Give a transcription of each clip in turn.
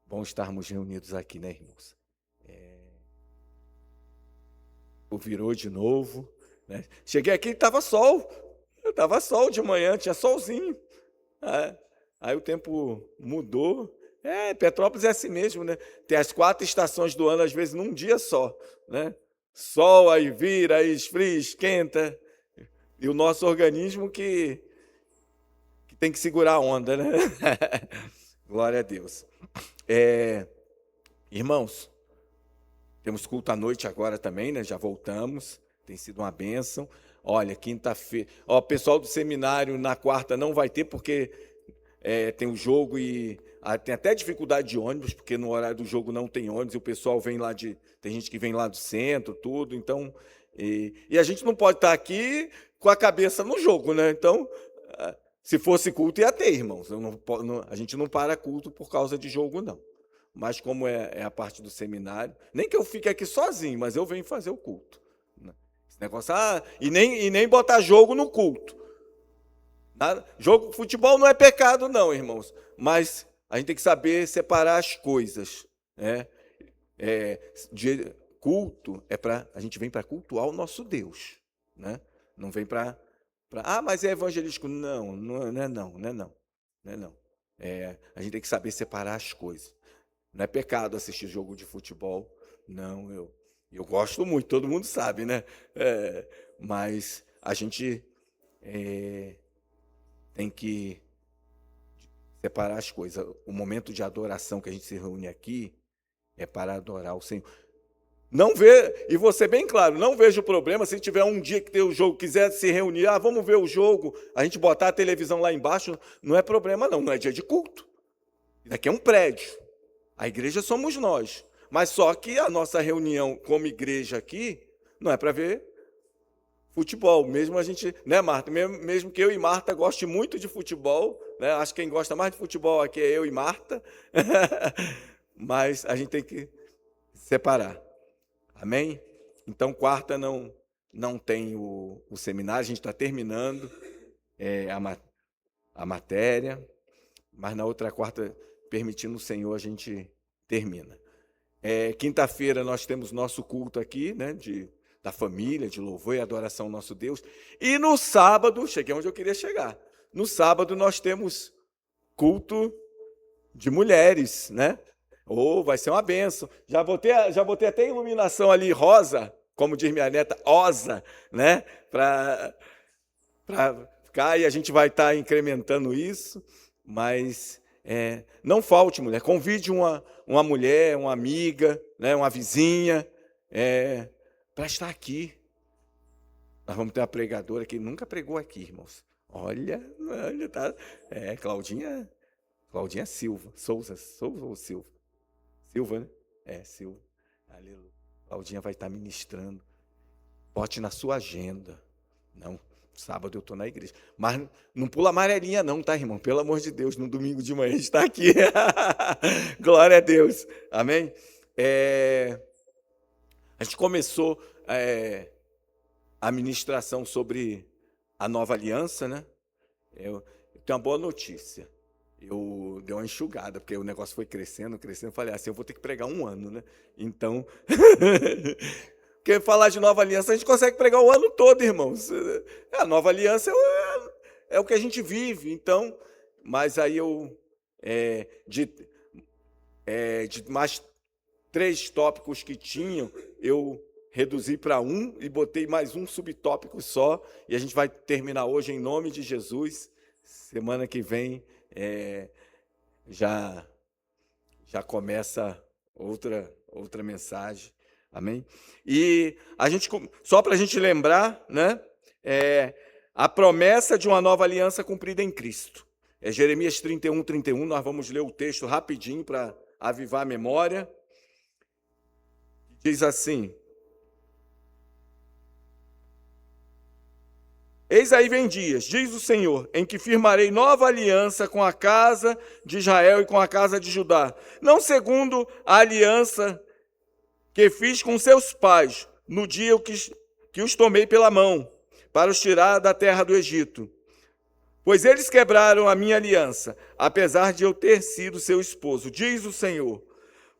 Bom estarmos reunidos aqui, né, irmãos? Virou de novo, né? Cheguei aqui e estava sol. Estava sol de manhã, tinha solzinho. É. Aí o tempo mudou. Petrópolis é assim mesmo, né? Tem as 4 estações do ano, às vezes, num dia só, né? Sol, aí vira, aí esfria, esquenta. E o nosso organismo que tem que segurar a onda, né? Glória a Deus. Irmãos, temos culto à noite agora também, né? Já voltamos. Tem sido uma bênção. Olha, quinta-feira. Ó, pessoal do seminário na quarta não vai ter, porque tem o jogo e tem até dificuldade de ônibus, porque no horário do jogo não tem ônibus, e o pessoal vem lá de. Tem gente que vem lá do centro, tudo, então. E a gente não pode estar aqui com a cabeça no jogo, né? Então, se fosse culto, ia ter, irmãos. A gente não para culto por causa de jogo, não. Mas como é a parte do seminário, nem que eu fique aqui sozinho, mas eu venho fazer o culto. Né? Esse negócio, e nem botar jogo no culto. Futebol não é pecado, não, irmãos. Mas a gente tem que saber separar as coisas. Né? Culto é para. A gente vem para cultuar o nosso Deus. Né? Não vem para. Mas é evangelístico. Não é não. Não é não. A gente tem que saber separar as coisas. Não é pecado assistir jogo de futebol. Não, eu gosto muito, todo mundo sabe, né? Mas a gente tem que separar as coisas. O momento de adoração que a gente se reúne aqui é para adorar o Senhor. Não vê, e vou ser bem claro, não vejo problema se tiver um dia que tem o jogo, quiser se reunir, vamos ver o jogo, a gente botar a televisão lá embaixo, não é problema não é dia de culto. Isso aqui é um prédio. A igreja somos nós. Mas só que a nossa reunião como igreja aqui não é para ver futebol. Mesmo a gente, né, Marta? Mesmo que eu e Marta goste muito de futebol, né? Acho que quem gosta mais de futebol aqui é eu e Marta. Mas a gente tem que separar. Amém? Então, quarta não tem o seminário, a gente está terminando a matéria, mas na outra quarta, permitindo o Senhor, a gente termina. Quinta-feira nós temos nosso culto aqui, né, da família, de louvor e adoração ao nosso Deus. E no sábado, cheguei onde eu queria chegar. No sábado nós temos culto de mulheres, né? Vai ser uma bênção. Já botei até iluminação ali rosa, como diz minha neta, rosa, né? Para ficar, e a gente vai estar incrementando isso, mas não falte, mulher. Convide uma mulher, uma amiga, né, uma vizinha, para estar aqui. Nós vamos ter uma pregadora que nunca pregou aqui, irmãos. Olha, tá. Claudinha Silva. Souza ou Silva? Silva, né? Silva. Aleluia. Claudinha vai estar ministrando. Bote na sua agenda. Não, sábado eu estou na igreja. Mas não pula amarelinha não, tá, irmão? Pelo amor de Deus, no domingo de manhã a gente está aqui. Glória a Deus. Amém? A gente começou a ministração sobre a nova aliança, né? Eu tenho uma boa notícia. Eu dei uma enxugada, porque o negócio foi crescendo. Falei assim, eu vou ter que pregar um ano, né? Então, porque falar de nova aliança, a gente consegue pregar o ano todo, irmãos. A nova aliança é o que a gente vive, então, mas aí de mais 3 tópicos que tinham, eu reduzi para 1 e botei mais um subtópico só, e a gente vai terminar hoje em nome de Jesus. Semana que vem já começa outra mensagem, amém? E só para a gente lembrar, né? A promessa de uma nova aliança cumprida em Cristo. Jeremias 31, nós vamos ler o texto rapidinho para avivar a memória. Diz assim: eis aí vem dias, diz o Senhor, em que firmarei nova aliança com a casa de Israel e com a casa de Judá, não segundo a aliança que fiz com seus pais, no dia que os tomei pela mão, para os tirar da terra do Egito. Pois eles quebraram a minha aliança, apesar de eu ter sido seu esposo, diz o Senhor.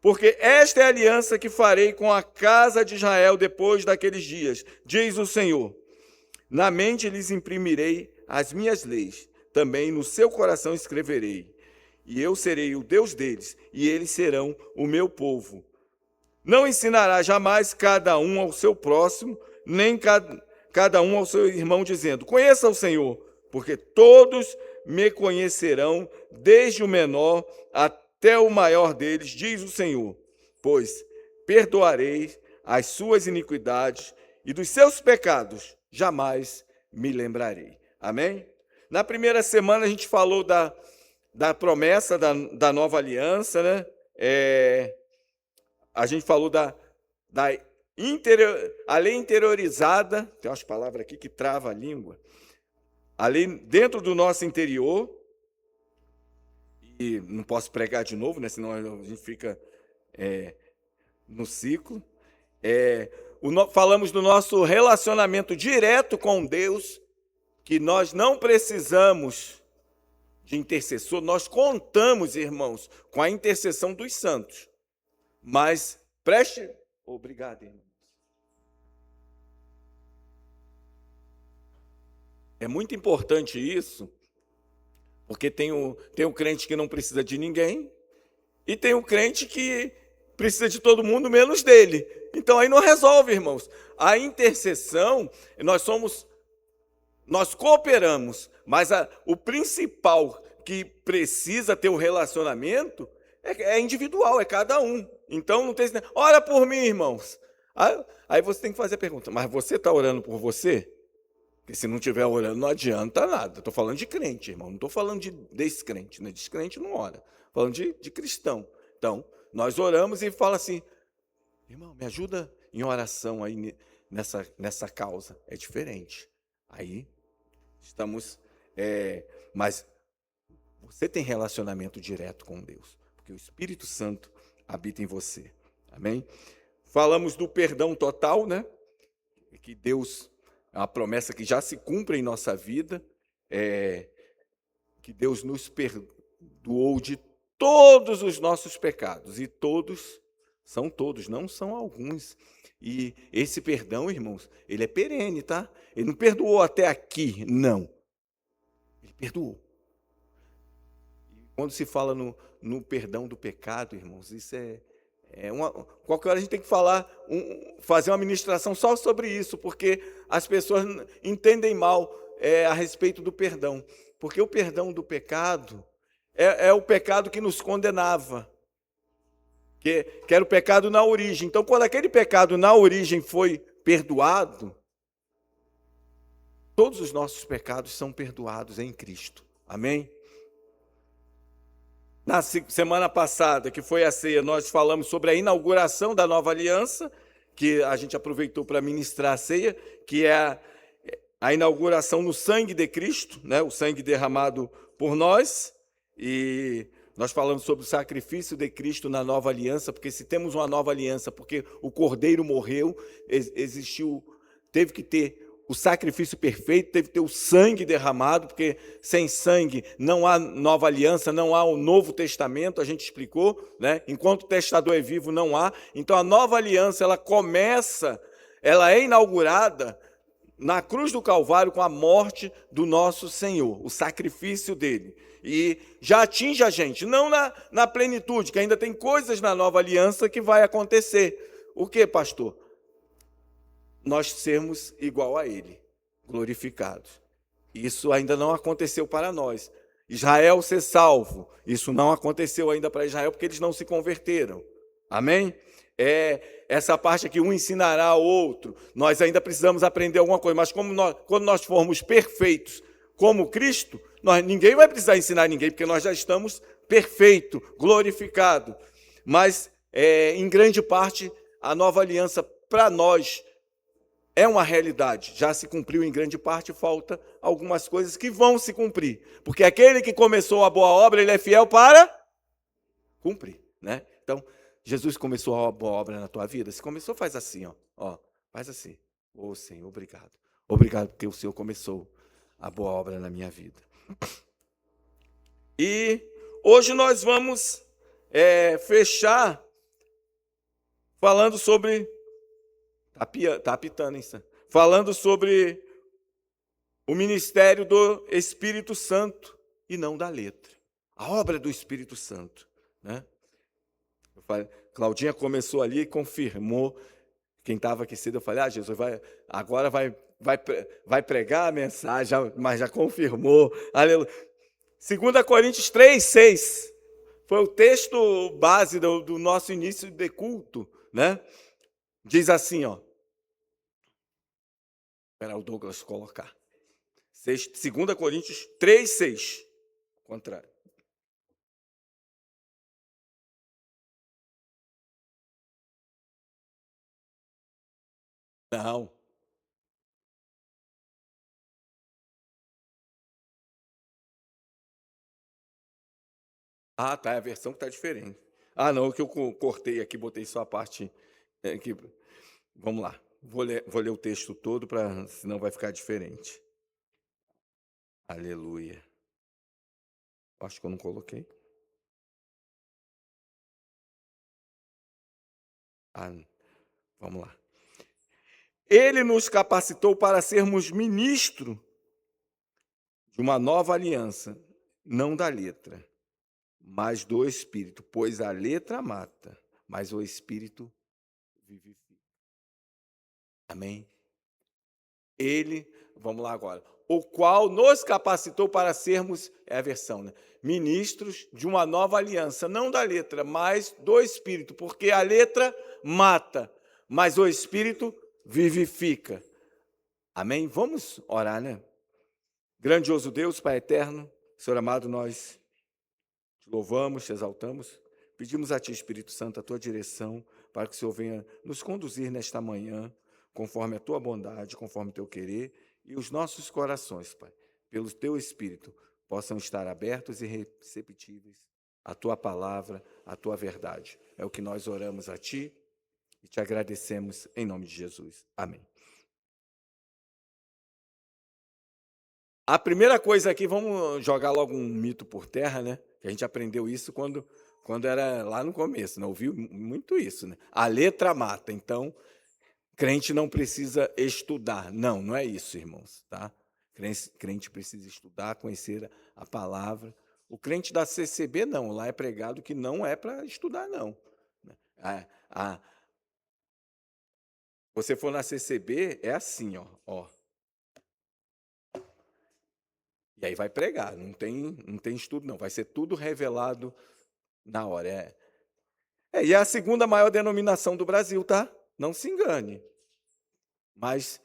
Porque esta é a aliança que farei com a casa de Israel depois daqueles dias, diz o Senhor. Na mente lhes imprimirei as minhas leis, também no seu coração escreverei. E eu serei o Deus deles, e eles serão o meu povo. Não ensinará jamais cada um ao seu próximo, nem cada um ao seu irmão, dizendo: conheça o Senhor, porque todos me conhecerão, desde o menor até o maior deles, diz o Senhor. Pois perdoarei as suas iniquidades e dos seus pecados jamais me lembrarei. Amém? Na primeira semana a gente falou da promessa da nova aliança, né? A gente falou da a lei interiorizada, tem umas palavras aqui que trava a língua, a lei dentro do nosso interior, e não posso pregar de novo, né? Senão a gente fica no ciclo. Falamos do nosso relacionamento direto com Deus, que nós não precisamos de intercessor, nós contamos, irmãos, com a intercessão dos santos. Mas preste... Obrigado, irmãos. É muito importante isso, porque tem o crente que não precisa de ninguém, e tem o crente que precisa de todo mundo menos dele. Então aí não resolve, irmãos. A intercessão, nós cooperamos, mas o principal que precisa ter o relacionamento é individual, é cada um. Então não tem esse... Ora por mim, irmãos. Aí você tem que fazer a pergunta: mas você está orando por você? Porque se não estiver orando, não adianta nada. Estou falando de crente, irmão. Não estou falando de descrente. Né? Descrente não ora. Estou falando de cristão. Então, nós oramos e fala assim: irmão, me ajuda em oração aí nessa causa. É diferente. Aí estamos... mas você tem relacionamento direto com Deus, porque o Espírito Santo habita em você. Amém? Falamos do perdão total, né? Que Deus, é uma promessa que já se cumpre em nossa vida, que Deus nos perdoou de todos os nossos pecados, e todos, são todos, não são alguns. E esse perdão, irmãos, ele é perene, tá? Ele não perdoou até aqui, não. Ele perdoou. Quando se fala no perdão do pecado, irmãos, isso qualquer hora a gente tem que fazer uma ministração só sobre isso, porque as pessoas entendem mal a respeito do perdão. Porque o perdão do pecado é o pecado que nos condenava, que era o pecado na origem. Então, quando aquele pecado na origem foi perdoado, todos os nossos pecados são perdoados em Cristo. Amém? Na semana passada, que foi a ceia, nós falamos sobre a inauguração da nova aliança, que a gente aproveitou para ministrar a ceia, que é a inauguração no sangue de Cristo, né? O sangue derramado por nós. E nós falamos sobre o sacrifício de Cristo na nova aliança, porque se temos uma nova aliança, porque o Cordeiro morreu, teve que ter o sacrifício perfeito, teve que ter o sangue derramado, porque sem sangue não há nova aliança, não há o Novo Testamento, a gente explicou, né? Enquanto o testador é vivo, não há. Então a nova aliança, ela é inaugurada na cruz do Calvário com a morte do nosso Senhor, o sacrifício dele. E já atinge a gente, não na plenitude, que ainda tem coisas na nova aliança que vai acontecer. O que, pastor? Nós sermos igual a ele, glorificados. Isso ainda não aconteceu para nós. Israel ser salvo, isso não aconteceu ainda para Israel, porque eles não se converteram. Amém? Essa parte aqui, um ensinará ao outro. Nós ainda precisamos aprender alguma coisa, mas quando nós formos perfeitos como Cristo, ninguém vai precisar ensinar ninguém, porque nós já estamos perfeitos, glorificados. Mas, em grande parte, a nova aliança para nós é uma realidade, já se cumpriu em grande parte, falta algumas coisas que vão se cumprir. Porque aquele que começou a boa obra, ele é fiel para cumprir, né? Então, Jesus começou a boa obra na tua vida. Se começou, faz assim, faz assim. Senhor, obrigado. Obrigado porque o Senhor começou a boa obra na minha vida. E hoje nós vamos fechar falando sobre. Tá apitando, hein, Sam? Falando sobre o ministério do Espírito Santo e não da letra. A obra do Espírito Santo, né? Claudinha começou ali e confirmou. Quem estava aqui cedo, eu falei, Jesus, agora vai pregar a mensagem, mas já confirmou. Aleluia. 2 Coríntios 3:6 foi o texto base do nosso início de culto, né? Diz assim, ó. Espera o Douglas colocar. 2 Coríntios 3:6. Contrário. Não. Ah, tá. É a versão que está diferente. Ah, não. O que eu cortei aqui, botei só a parte. Aqui. Vamos lá. Vou ler o texto todo, senão vai ficar diferente. Aleluia. Acho que eu não coloquei. Ah, vamos lá. Ele nos capacitou para sermos ministros de uma nova aliança, não da letra, mas do Espírito, pois a letra mata, mas o Espírito vivifica. Amém? Ele, vamos lá agora, o qual nos capacitou para sermos, é a versão, né? Ministros de uma nova aliança, não da letra, mas do Espírito, porque a letra mata, mas o Espírito vivifica. Amém? Vamos orar, né? Grandioso Deus, Pai eterno, Senhor amado, nós te louvamos, te exaltamos, pedimos a Ti, Espírito Santo, a Tua direção, para que o Senhor venha nos conduzir nesta manhã, conforme a Tua bondade, conforme o Teu querer, e os nossos corações, Pai, pelo Teu Espírito, possam estar abertos e receptíveis à Tua palavra, à Tua verdade. É o que nós oramos a Ti e te agradecemos em nome de Jesus. Amém. A primeira coisa aqui, vamos jogar logo um mito por terra, né? Que a gente aprendeu isso quando era lá no começo, né? Ouviu muito isso, né? A letra mata, então crente não precisa estudar. Não, não é isso, irmãos, tá? Crente precisa estudar, conhecer a palavra. O crente da CCB, não, lá é pregado que não é para estudar, não. Você for na CCB, é assim, ó. E aí vai pregar, não tem estudo, não. Vai ser tudo revelado na hora. E é a segunda maior denominação do Brasil, tá? Não se engane. Mas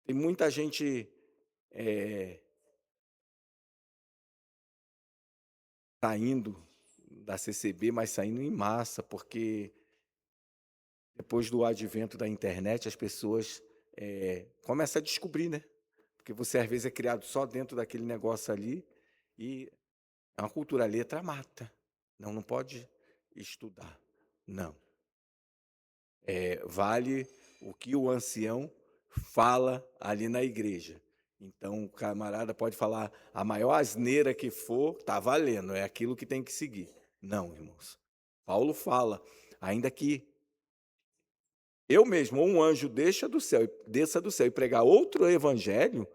tem muita gente saindo da CCB, mas saindo em massa, porque depois do advento da internet, as pessoas começam a descobrir, né? Porque você, às vezes, é criado só dentro daquele negócio ali e é uma cultura, a letra mata. Não pode estudar. Não. Vale o que o ancião fala ali na igreja. Então, o camarada pode falar a maior asneira que for, tá valendo, é aquilo que tem que seguir. Não, irmãos. Paulo fala, ainda que eu mesmo, ou um anjo desça do céu e pregar outro evangelho,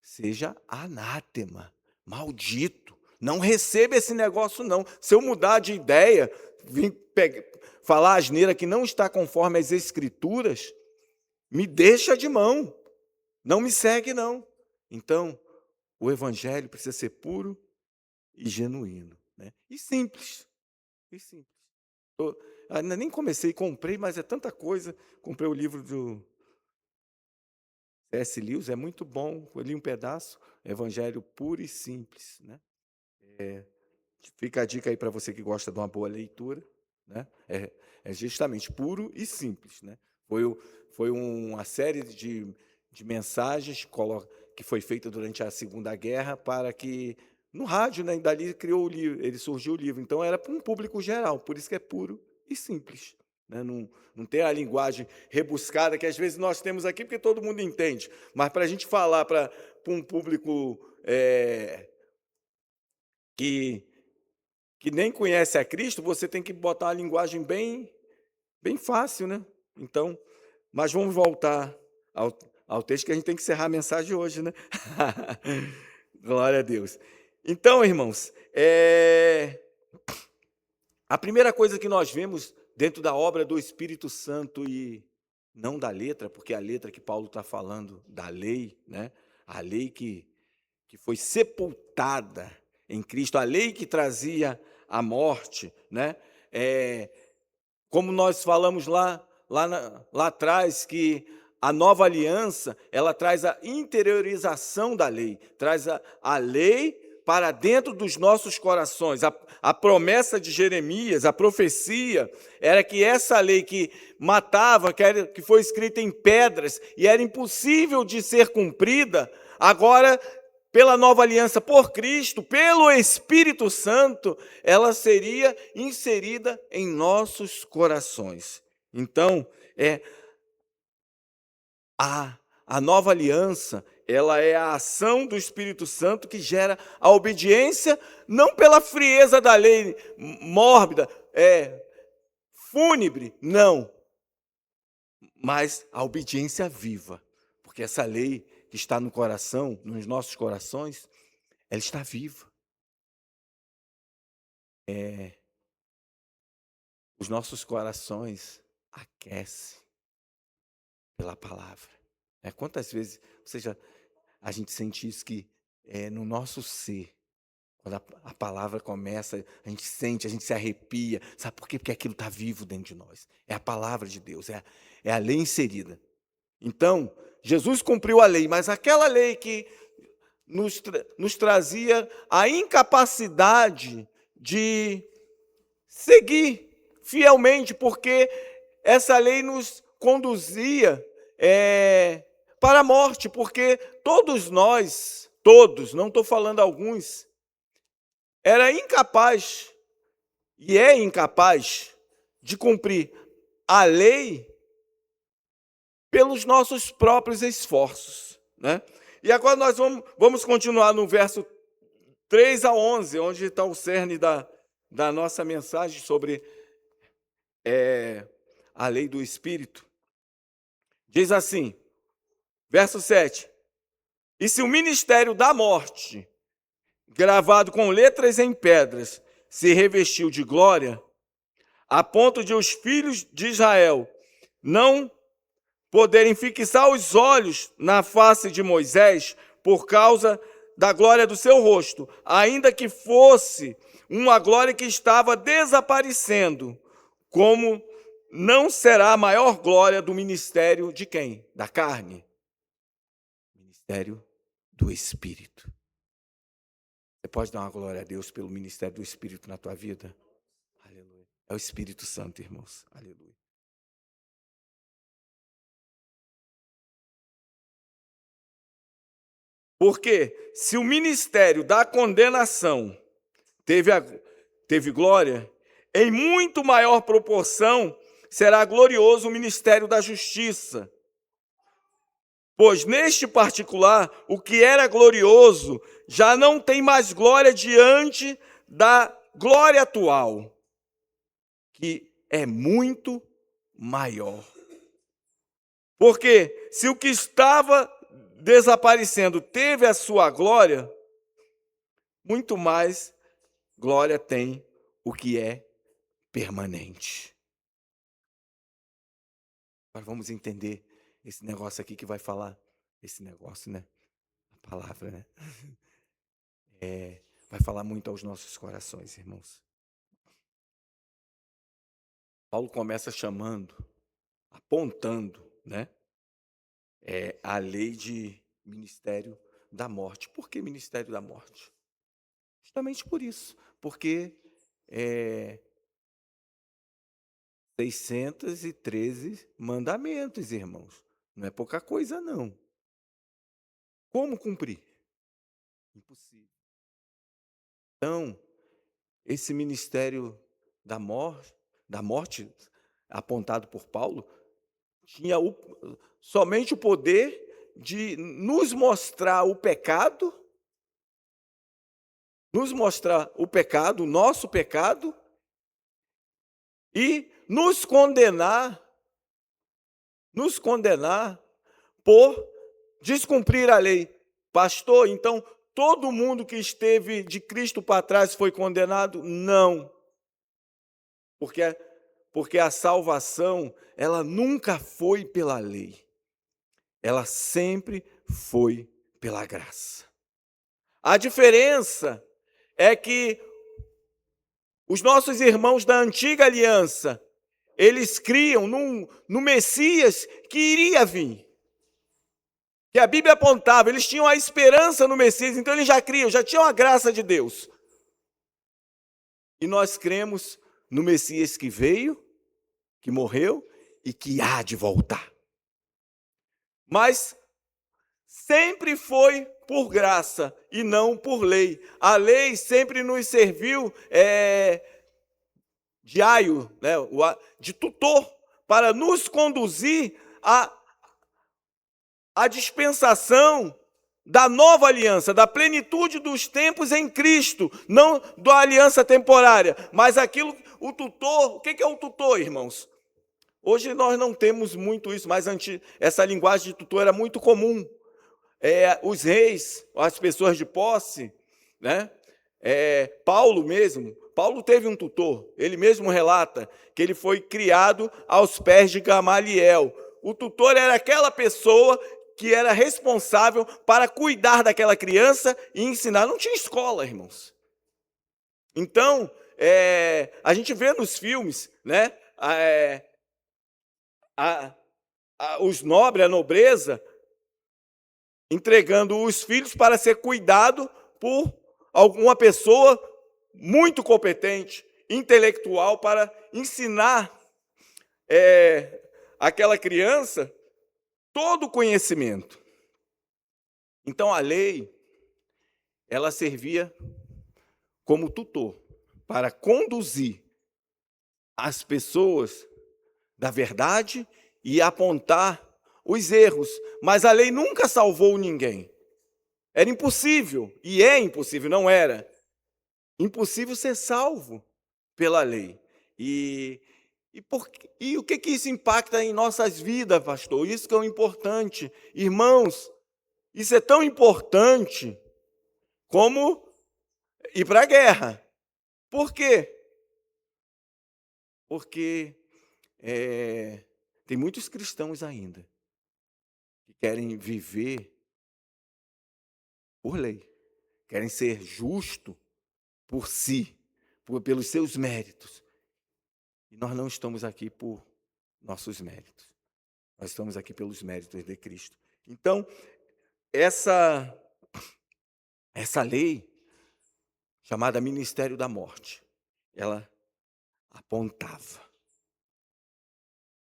seja anátema, maldito. Não receba esse negócio, não. Se eu mudar de ideia, falar asneira que não está conforme as Escrituras, me deixa de mão. Não me segue, não. Então, o evangelho precisa ser puro e genuíno, né? E simples. E simples. Eu ainda nem comecei, comprei, mas é tanta coisa. Comprei o livro do C.S. Lewis, é muito bom. Eu li um pedaço, evangelho puro e simples, né? Fica a dica aí para você que gosta de uma boa leitura, né? É justamente puro e simples, né? Foi uma série de mensagens que foi feita durante a Segunda Guerra para que no rádio, né? Dali criou o livro, ele surgiu o livro. Então era para um público geral, por isso que é puro e simples, né? Não tem a linguagem rebuscada que às vezes nós temos aqui, porque todo mundo entende. Mas para a gente falar para um público que, que nem conhece a Cristo, você tem que botar uma linguagem bem fácil, né? Então, mas vamos voltar ao texto que a gente tem que encerrar a mensagem hoje, né? Glória a Deus. Então, irmãos, a primeira coisa que nós vemos dentro da obra do Espírito Santo, e não da letra, porque a letra que Paulo está falando, da lei, né? A lei que foi sepultada em Cristo, a lei que trazia a morte, né? Como nós falamos lá atrás, que a nova aliança, ela traz a interiorização da lei, traz a lei para dentro dos nossos corações. A promessa de Jeremias, a profecia, era que essa lei que matava, que foi escrita em pedras e era impossível de ser cumprida, agora, pela nova aliança, por Cristo, pelo Espírito Santo, ela seria inserida em nossos corações. Então, a nova aliança, ela é a ação do Espírito Santo que gera a obediência, não pela frieza da lei mórbida, fúnebre, não, mas a obediência viva, porque essa lei que está no coração, nos nossos corações, ela está viva. Os nossos corações aquecem pela palavra. Quantas vezes a gente sente isso, que no nosso ser, quando a palavra começa, a gente sente, a gente se arrepia. Sabe por quê? Porque aquilo está vivo dentro de nós. É a palavra de Deus, é a lei inserida. Então, Jesus cumpriu a lei, mas aquela lei que nos trazia a incapacidade de seguir fielmente, porque essa lei nos conduzia para a morte, porque todos nós, não estou falando alguns, era incapaz, e é incapaz, de cumprir a lei pelos nossos próprios esforços, né? E agora nós vamos continuar no verso 3 a 11, onde está o cerne da nossa mensagem sobre a lei do Espírito. Diz assim, verso 7, e se o ministério da morte, gravado com letras em pedras, se revestiu de glória, a ponto de os filhos de Israel não poderem fixar os olhos na face de Moisés por causa da glória do seu rosto, ainda que fosse uma glória que estava desaparecendo, como não será a maior glória do ministério de quem? Da carne. Ministério do Espírito. Você pode dar uma glória a Deus pelo ministério do Espírito na tua vida? Aleluia. É o Espírito Santo, irmãos. Aleluia. Porque se o ministério da condenação teve glória, em muito maior proporção será glorioso o ministério da justiça. Pois neste particular, o que era glorioso já não tem mais glória diante da glória atual, que é muito maior. Porque se o que estava desaparecendo teve a sua glória, muito mais glória tem o que é permanente. Agora vamos entender esse negócio aqui que vai falar, esse negócio, né? A palavra, né? Vai falar muito aos nossos corações, irmãos. Paulo começa chamando, apontando, né? A lei de ministério da morte. Por que ministério da morte? Justamente por isso, porque 613 mandamentos, irmãos. Não é pouca coisa, não. Como cumprir? Impossível. Então, esse ministério da morte, apontado por Paulo, tinha somente o poder de nos mostrar o pecado, o nosso pecado, e nos condenar por descumprir a lei. Pastor, então todo mundo que esteve de Cristo para trás foi condenado? Não. Porque a salvação, ela nunca foi pela lei. Ela sempre foi pela graça. A diferença é que os nossos irmãos da antiga aliança, eles criam no Messias que iria vir. Que a Bíblia apontava, eles tinham a esperança no Messias, então eles já criam, já tinham a graça de Deus. E nós cremos no Messias que veio, que morreu e que há de voltar. Mas sempre foi por graça e não por lei. A lei sempre nos serviu de aio, né, de tutor, para nos conduzir à dispensação da nova aliança, da plenitude dos tempos em Cristo, não da aliança temporária, mas aquilo, o tutor. O que é o tutor, irmãos? Hoje nós não temos muito isso, mas essa linguagem de tutor era muito comum. Os reis, as pessoas de posse, né? Paulo teve um tutor, ele mesmo relata que ele foi criado aos pés de Gamaliel. O tutor era aquela pessoa que era responsável para cuidar daquela criança e ensinar. Não tinha escola, irmãos. Então, a gente vê nos filmes, né, os nobres, a nobreza, entregando os filhos para ser cuidado por alguma pessoa muito competente, intelectual, para ensinar aquela criança todo o conhecimento. Então a lei, ela servia como tutor para conduzir as pessoas da verdade e apontar os erros, mas a lei nunca salvou ninguém. Era impossível, e é impossível, não era impossível ser salvo pela lei. E o que isso impacta em nossas vidas, pastor? Isso que é o importante. Irmãos, isso é tão importante como ir para a guerra. Por quê? Porque tem muitos cristãos ainda que querem viver por lei, querem ser justo por si, pelos seus méritos. E nós não estamos aqui por nossos méritos. Nós estamos aqui pelos méritos de Cristo. Então, essa lei, chamada Ministério da Morte, ela apontava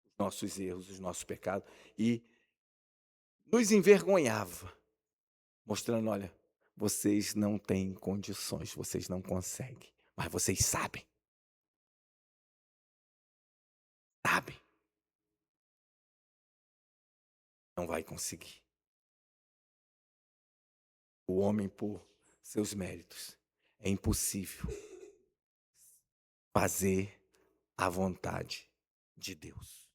os nossos erros, os nossos pecados, e nos envergonhava, mostrando, olha, vocês não têm condições, vocês não conseguem, mas vocês sabem. Não vai conseguir. O homem, por seus méritos, é impossível fazer a vontade de Deus.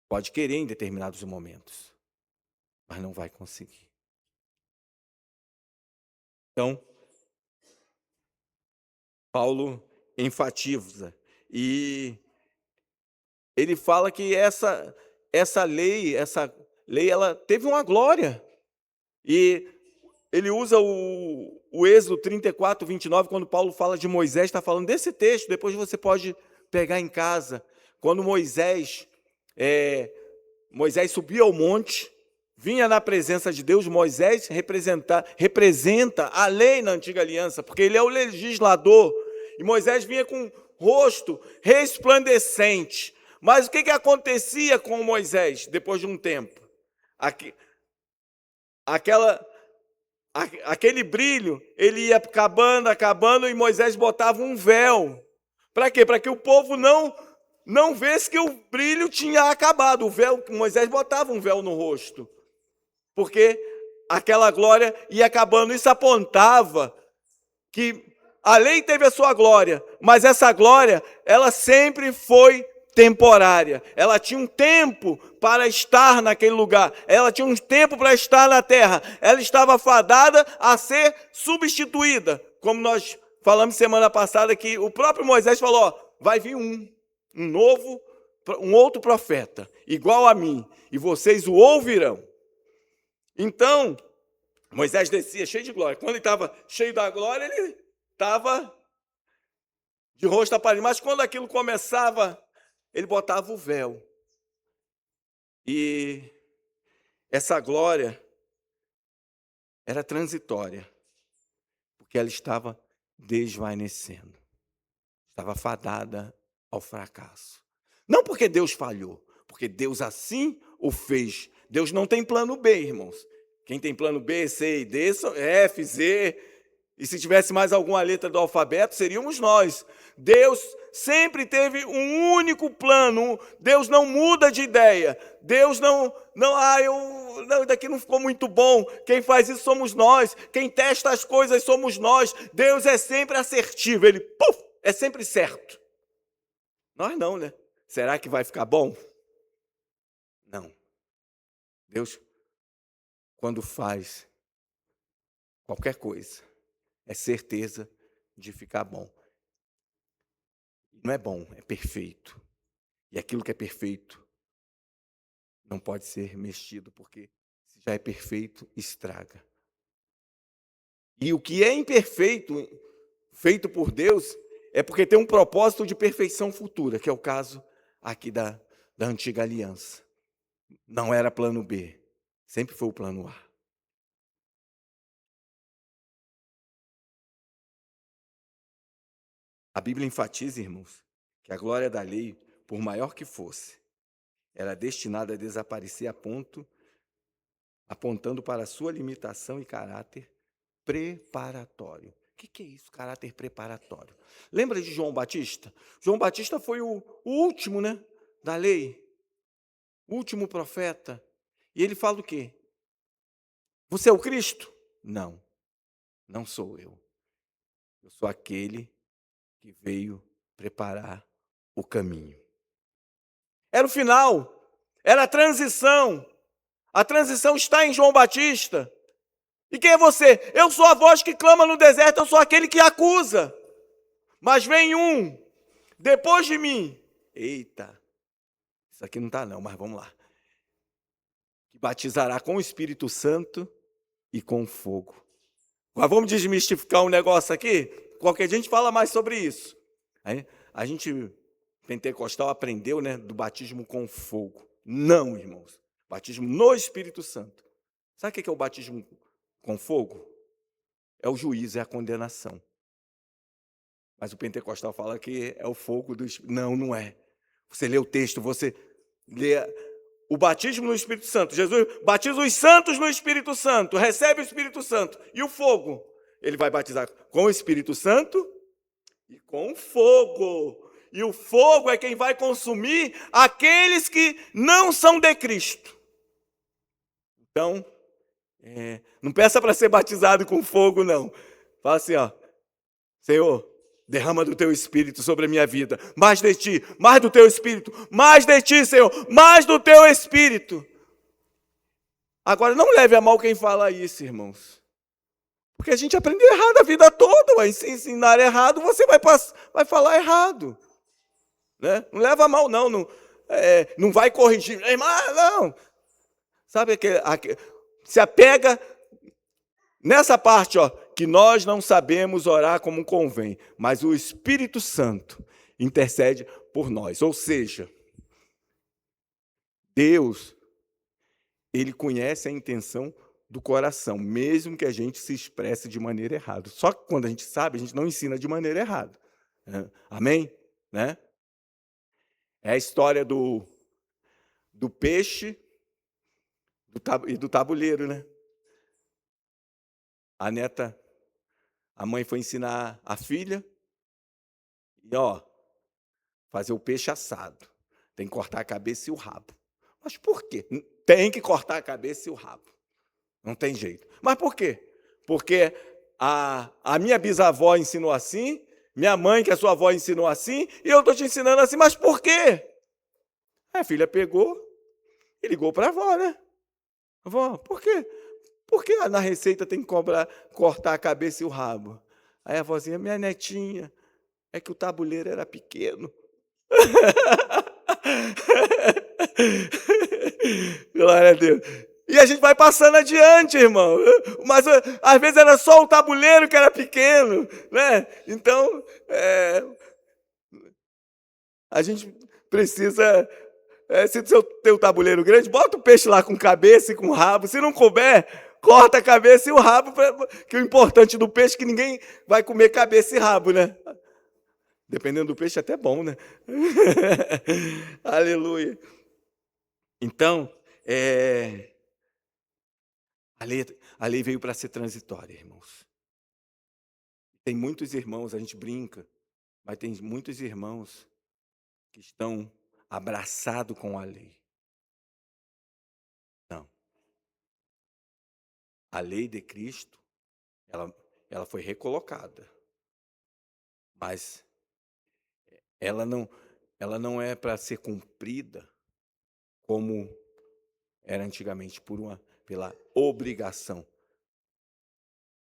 Pode querer em determinados momentos, mas não vai conseguir. Então, Paulo enfatiza e ele fala que essa lei, ela teve uma glória. E ele usa o Êxodo 34, 29, quando Paulo fala de Moisés, está falando desse texto, depois você pode pegar em casa. Quando Moisés subia ao monte, vinha na presença de Deus, Moisés representa a lei na antiga aliança, porque ele é o legislador, e Moisés vinha com rosto resplandecente. Mas o que acontecia com Moisés depois de um tempo? Aquele brilho, ele ia acabando, e Moisés botava um véu Para quê? Para que o povo não visse que o brilho tinha acabado. O véu, Moisés botava um véu no rosto, porque aquela glória ia acabando. Isso apontava que a lei teve a sua glória, mas essa glória, ela sempre foi temporária. Ela tinha um tempo para estar naquele lugar. Ela tinha um tempo para estar na terra. Ela estava fadada a ser substituída. Como nós falamos semana passada, que o próprio Moisés falou, ó, vai vir um outro profeta, igual a mim, e vocês o ouvirão. Então, Moisés descia cheio de glória. Quando ele estava cheio da glória, ele estava de rosto apalhado. Mas quando aquilo começava, ele botava o véu. E essa glória era transitória, porque ela estava desvanecendo. Estava fadada ao fracasso. Não porque Deus falhou, porque Deus assim o fez. Deus não tem plano B, irmãos. Quem tem plano B, C e D, F, Z, e se tivesse mais alguma letra do alfabeto, seríamos nós. Deus sempre teve um único plano. Deus não muda de ideia. Deus não, daqui não ficou muito bom. Quem faz isso somos nós. Quem testa as coisas somos nós. Deus é sempre assertivo. Ele, é sempre certo. Nós não, né? Será que vai ficar bom? Não. Deus, quando faz qualquer coisa, é certeza de ficar bom. Não é bom, é perfeito. E aquilo que é perfeito não pode ser mexido, porque se já é perfeito, estraga. E o que é imperfeito, feito por Deus, é porque tem um propósito de perfeição futura, que é o caso aqui da antiga aliança. Não era plano B, sempre foi o plano A. A Bíblia enfatiza, irmãos, que a glória da lei, por maior que fosse, era destinada a desaparecer apontando para a sua limitação e caráter preparatório. O que é isso, caráter preparatório? Lembra de João Batista? João Batista foi o último, né, da lei, o último profeta. E ele fala o quê? Você é o Cristo? Não, não sou eu. Eu sou aquele que veio preparar o caminho. Era o final, era a transição. A transição está em João Batista. E quem é você? Eu sou a voz que clama no deserto, eu sou aquele que acusa. Mas vem um, depois de mim. Eita, isso aqui não está não, mas vamos lá. Que batizará com o Espírito Santo e com fogo. Mas vamos desmistificar um negócio aqui? Qualquer dia a gente fala mais sobre isso. Aí, a gente, pentecostal, aprendeu, né, do batismo com fogo. Não, irmãos. Batismo no Espírito Santo. Sabe o que é o batismo com fogo? É o juízo, é a condenação. Mas o pentecostal fala que é o fogo do Espírito. Não, não é. Você lê o texto, você lê o batismo no Espírito Santo. Jesus batiza os santos no Espírito Santo, recebe o Espírito Santo. E o fogo? Ele vai batizar com o Espírito Santo e com fogo. E o fogo é quem vai consumir aqueles que não são de Cristo. Então, não peça para ser batizado com fogo, não. Fala assim, ó, Senhor, derrama do teu Espírito sobre a minha vida. Mais de ti, mais do teu Espírito. Mais de ti, Senhor, mais do teu Espírito. Agora, não leve a mal quem fala isso, irmãos. Porque a gente aprendeu errado a vida toda. Vai se ensinar errado, você vai falar errado. Né? Não leva a mal, não. Não vai corrigir. Não. Sabe, se apega nessa parte, ó, que nós não sabemos orar como convém, mas o Espírito Santo intercede por nós. Ou seja, Deus, Ele conhece a intenção do coração, mesmo que a gente se expresse de maneira errada. Só que quando a gente sabe, a gente não ensina de maneira errada. Amém? Né? É a história do peixe e do tabuleiro, né? A mãe foi ensinar a filha, e fazer o peixe assado. Tem que cortar a cabeça e o rabo. Mas por quê? Tem que cortar a cabeça e o rabo. Não tem jeito. Mas por quê? Porque a minha bisavó ensinou assim, minha mãe, que é sua avó, ensinou assim, e eu estou te ensinando assim. Mas por quê? A filha pegou e ligou para a avó, né? Avó, por quê? Por que na receita tem que cortar a cabeça e o rabo? Aí a vozinha, minha netinha, é que o tabuleiro era pequeno. Glória a Deus. E a gente vai passando adiante, irmão. Mas às vezes era só o tabuleiro que era pequeno, né? Então, a gente precisa. Se o seu tem um tabuleiro grande, bota o peixe lá com cabeça e com rabo. Se não couber, corta a cabeça e o rabo, que o importante do peixe é que ninguém vai comer cabeça e rabo, né? Dependendo do peixe, até bom, né? Aleluia. Então, a lei veio para ser transitória, irmãos. Tem muitos irmãos, a gente brinca, mas tem muitos irmãos que estão abraçados com a lei. Não. A lei de Cristo, ela foi recolocada. Mas ela não é para ser cumprida como era antigamente, pela obrigação.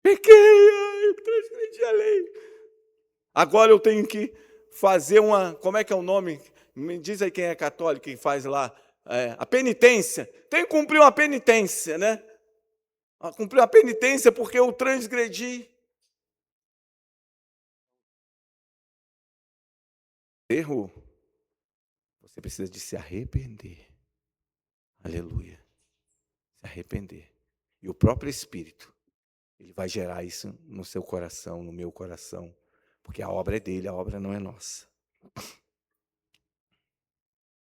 Pequei, transgredi a lei. Agora eu tenho que fazer como é que é o nome? Me diz aí quem é católico, que faz lá, a penitência. Tenho que cumprir uma penitência, né? Cumprir uma penitência porque eu transgredi. Errou. Você precisa de se arrepender. Aleluia. Se arrepender. E o próprio Espírito, ele vai gerar isso no seu coração, no meu coração. Porque a obra é dele, a obra não é nossa.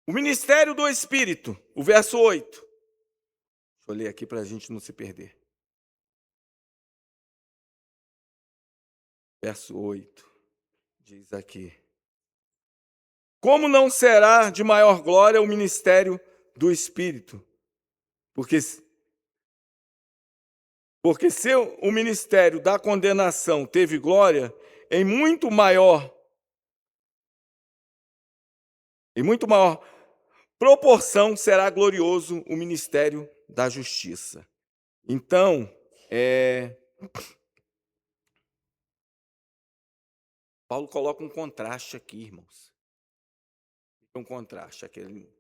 O ministério do Espírito, o verso 8. Deixa eu ler aqui para a gente não se perder. Verso 8, diz aqui. Como não será de maior glória o ministério do Espírito? Porque se o ministério da condenação teve glória, em muito maior proporção será glorioso o ministério da justiça. Então, Paulo coloca um contraste aqui, irmãos. Um contraste, aquele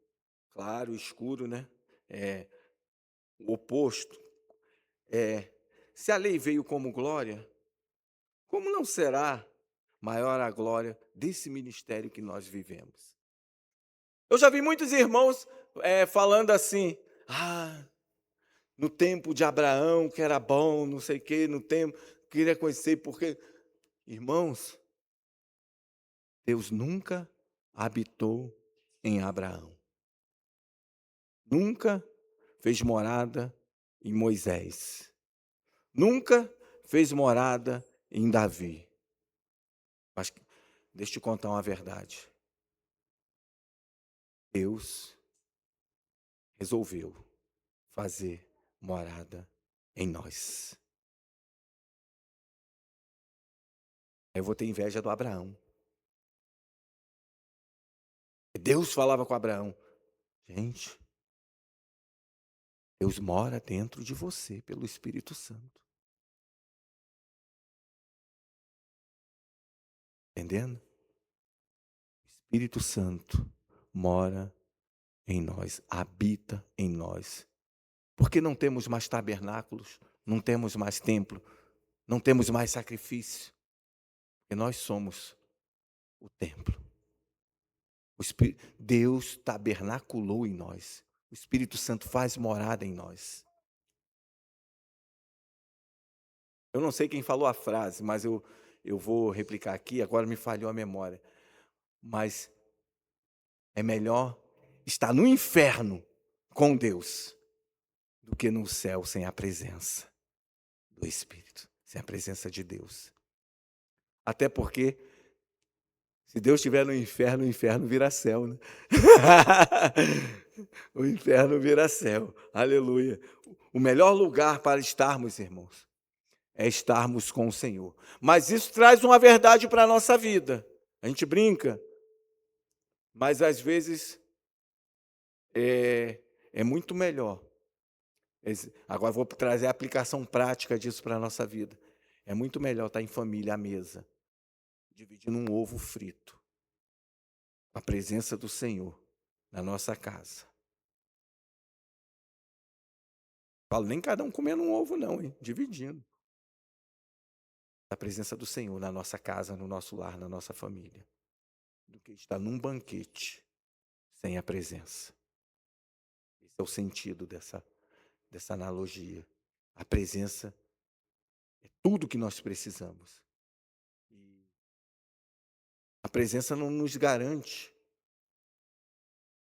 claro, escuro, né? O oposto. Se a lei veio como glória, como não será maior a glória desse ministério que nós vivemos? Eu já vi muitos irmãos falando assim, no tempo de Abraão, que era bom, não sei o quê, no tempo, queria conhecer, porque, irmãos, Deus nunca habitou em Abraão. Nunca fez morada em Moisés. Nunca fez morada em Davi. Mas deixa eu te contar uma verdade. Deus resolveu fazer morada em nós. Eu vou ter inveja do Abraão. Deus falava com Abraão. Gente, Deus mora dentro de você pelo Espírito Santo. Entendendo? O Espírito Santo mora em nós, habita em nós. Porque não temos mais tabernáculos, não temos mais templo, não temos mais sacrifício. Porque nós somos o templo. Deus tabernaculou em nós. O Espírito Santo faz morada em nós. Eu não sei quem falou a frase, mas eu vou replicar aqui, agora me falhou a memória. Mas é melhor estar no inferno com Deus do que no céu sem a presença do Espírito, sem a presença de Deus. Até porque Se Deus estiver no inferno, o inferno vira céu, né? O inferno vira céu. Aleluia. O melhor lugar para estarmos, irmãos, é estarmos com o Senhor. Mas isso traz uma verdade para a nossa vida. A gente brinca, mas às vezes é muito melhor. Agora vou trazer a aplicação prática disso para a nossa vida. É muito melhor estar em família à mesa, dividindo um ovo frito, a presença do Senhor na nossa casa. Falo, nem cada um comendo um ovo não, hein? Dividindo. A presença do Senhor na nossa casa, no nosso lar, na nossa família, do que estar num banquete sem a presença. Esse é o sentido dessa analogia. A presença é tudo que nós precisamos. E a presença não nos garante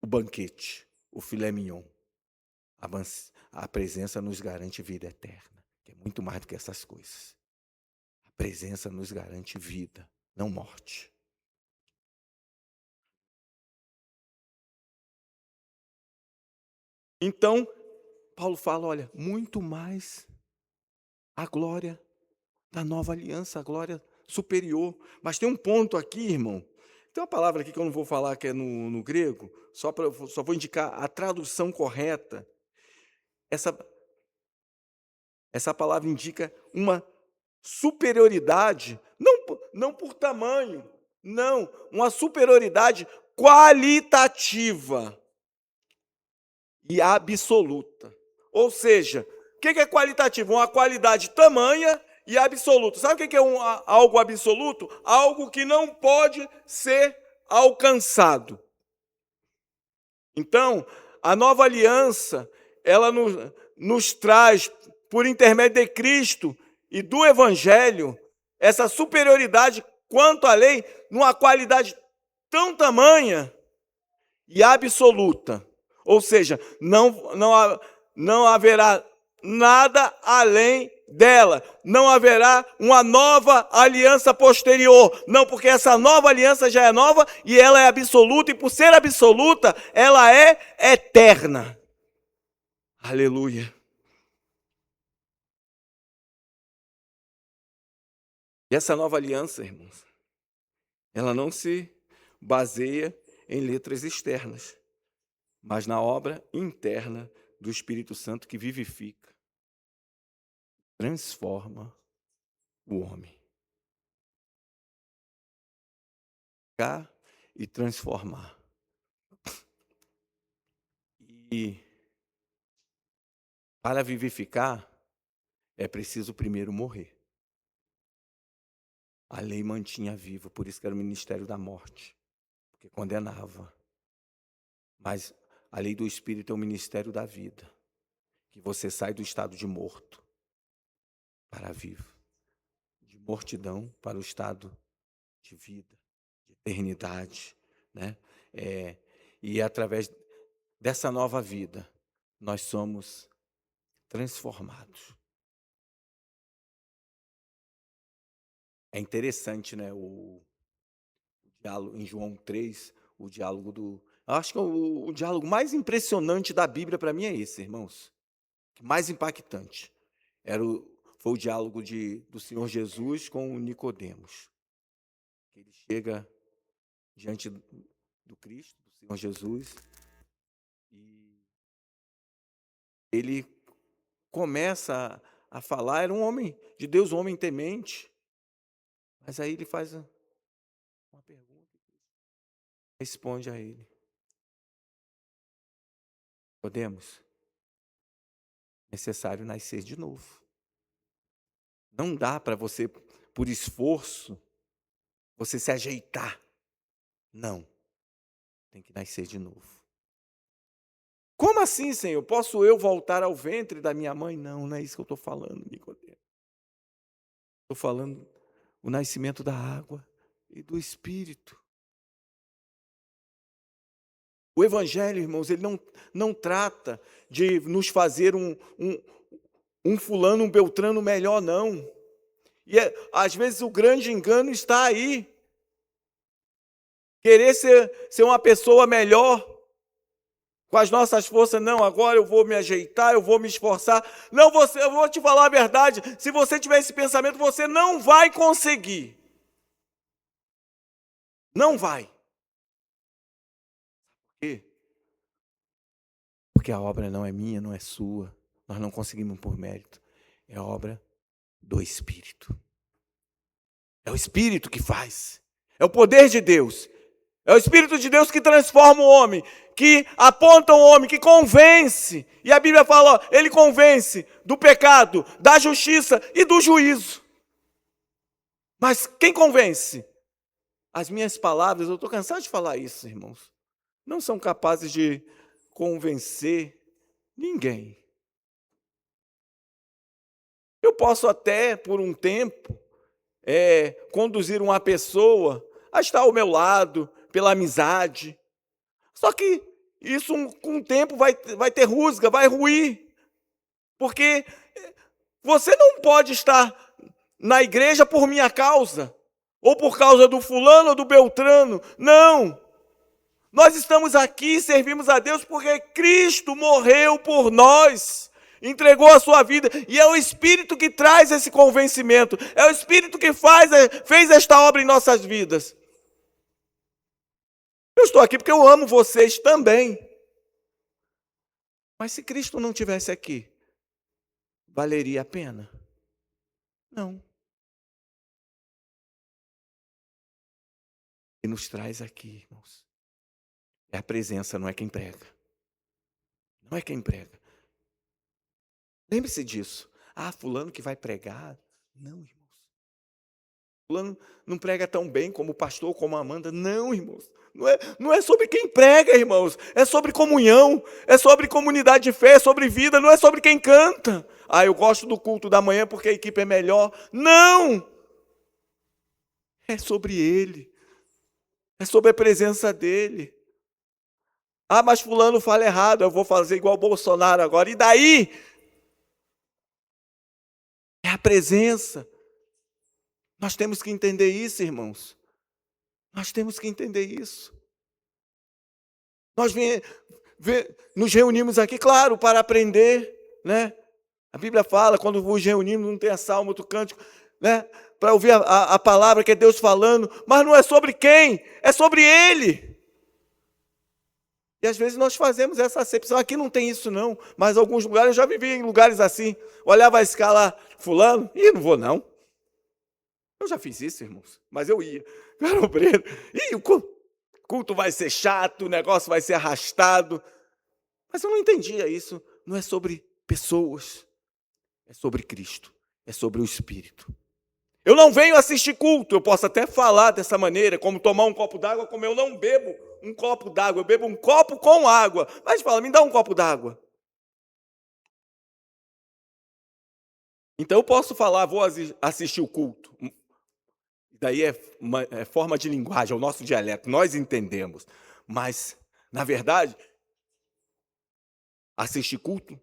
o banquete, o filé mignon. A presença nos garante vida eterna, que é muito mais do que essas coisas. A presença nos garante vida, não morte. Então, Paulo fala, olha, muito mais a glória da nova aliança, a glória superior. Mas tem um ponto aqui, irmão. Tem uma palavra aqui que eu não vou falar que é no grego, só vou indicar a tradução correta. Essa palavra indica uma superioridade, não por tamanho, não, uma superioridade qualitativa e absoluta. Ou seja, o que é qualitativo? Uma qualidade tamanha e absoluta. Sabe o que é algo absoluto? Algo que não pode ser alcançado. Então, a nova aliança, ela nos traz, por intermédio de Cristo e do Evangelho, essa superioridade quanto à lei, numa qualidade tão tamanha e absoluta. Ou seja, não haverá nada além dela. Não haverá uma nova aliança posterior. Não, porque essa nova aliança já é nova e ela é absoluta. E por ser absoluta, ela é eterna. Aleluia. E essa nova aliança, irmãos, ela não se baseia em letras externas, mas na obra interna do Espírito Santo que vivifica, transforma o homem. E transformar. E para vivificar, é preciso primeiro morrer. A lei mantinha vivo, por isso que era o ministério da morte, porque condenava. Mas a lei do Espírito é o ministério da vida, que você sai do estado de morto para vivo, de mortidão para o estado de vida, de eternidade, né? E através dessa nova vida, nós somos transformados. É interessante, né, o diálogo em João 3, o diálogo do... Eu acho que o diálogo mais impressionante da Bíblia para mim é esse, irmãos. Mais impactante. Foi o diálogo do Senhor Jesus com o Nicodemos. Ele chega diante do Cristo, do Senhor Jesus, e ele começa a falar, era um homem de Deus, um homem temente, mas aí ele faz uma pergunta, responde a ele. Podemos? Necessário nascer de novo. Não dá para você, por esforço, você se ajeitar. Não. Tem que nascer de novo. Como assim, Senhor? Posso eu voltar ao ventre da minha mãe? Não é isso que eu estou falando, Nicodemo. Estou falando o nascimento da água e do Espírito. O Evangelho, irmãos, ele não trata de nos fazer um fulano, um beltrano melhor, não. E às vezes o grande engano está aí. querer ser uma pessoa melhor com as nossas forças. Não, agora eu vou me ajeitar, eu vou me esforçar. Não, eu vou te falar a verdade, se você tiver esse pensamento, você não vai conseguir. Não vai. Por quê? Porque a obra não é minha, não é sua. Nós não conseguimos por mérito. É obra do Espírito. É o Espírito que faz. É o poder de Deus. É o Espírito de Deus que transforma o homem, que aponta o homem, que convence. E a Bíblia fala, ó, ele convence do pecado, da justiça e do juízo. Mas quem convence? As minhas palavras, eu estou cansado de falar isso, irmãos, não são capazes de convencer ninguém. Eu posso até, por um tempo, conduzir uma pessoa a estar ao meu lado, pela amizade. Só que isso com o tempo vai ter rusga, vai ruir. Porque você não pode estar na igreja por minha causa, ou por causa do fulano ou do beltrano. Não! Nós estamos aqui, servimos a Deus porque Cristo morreu por nós, entregou a sua vida, e é o Espírito que traz esse convencimento, é o Espírito que fez esta obra em nossas vidas. Eu estou aqui porque eu amo vocês também. Mas se Cristo não estivesse aqui, valeria a pena? Não. E nos traz aqui, irmãos, é a presença, não é quem prega. Não é quem prega. Lembre-se disso. Ah, fulano que vai pregar. Não, irmãos. Fulano não prega tão bem como o pastor, como a Amanda. Não, irmãos. Não é sobre quem prega, irmãos. É sobre comunhão. É sobre comunidade de fé. É sobre vida. Não é sobre quem canta. Ah, eu gosto do culto da manhã porque a equipe é melhor. Não! É sobre ele. É sobre a presença dele. Ah, mas fulano fala errado. Eu vou fazer igual o Bolsonaro agora. E daí? É a presença. Nós temos que entender isso, irmãos. Nós temos que entender isso. Nós nos reunimos aqui, claro, para aprender, né? A Bíblia fala, quando vos reunimos, não tem a salmo, outro cântico, né? Para ouvir a palavra que é Deus falando, mas não é sobre quem, é sobre Ele. E às vezes nós fazemos essa acepção, aqui não tem isso não, mas em alguns lugares, eu já vivi em lugares assim, olhava a escala fulano, e não vou não. Eu já fiz isso, irmãos, mas eu ia. Era obreiro. E o culto vai ser chato, o negócio vai ser arrastado. Mas eu não entendia isso. Não é sobre pessoas, é sobre Cristo, é sobre o Espírito. Eu não venho assistir culto, eu posso até falar dessa maneira, como tomar um copo d'água, como eu não bebo um copo d'água, eu bebo um copo com água. Mas fala, me dá um copo d'água. Então eu posso falar, vou assistir o culto. Daí é forma de linguagem, é o nosso dialeto, nós entendemos. Mas, na verdade, assistir culto?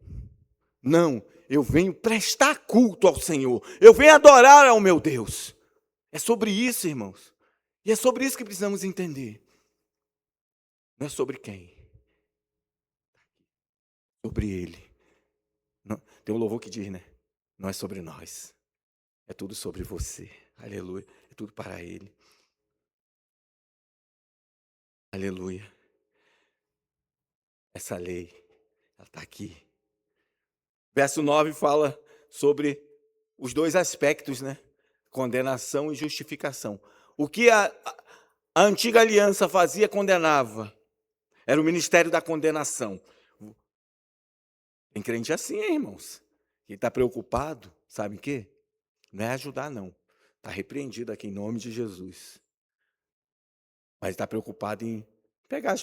Não, eu venho prestar culto ao Senhor. Eu venho adorar ao meu Deus. É sobre isso, irmãos. E é sobre isso que precisamos entender. Não é sobre quem? Sobre Ele. Não, tem um louvor que diz, né? Não é sobre nós. É tudo sobre você. Aleluia. É tudo para Ele. Aleluia. Essa lei, ela está aqui. Verso 9 fala sobre os dois aspectos, né? Condenação e justificação. O que a antiga aliança fazia, condenava. Era o ministério da condenação. Tem crente assim, hein, irmãos? Ele está preocupado, sabe o quê? Não é ajudar, não. Está repreendido aqui em nome de Jesus. Mas está preocupado em pegar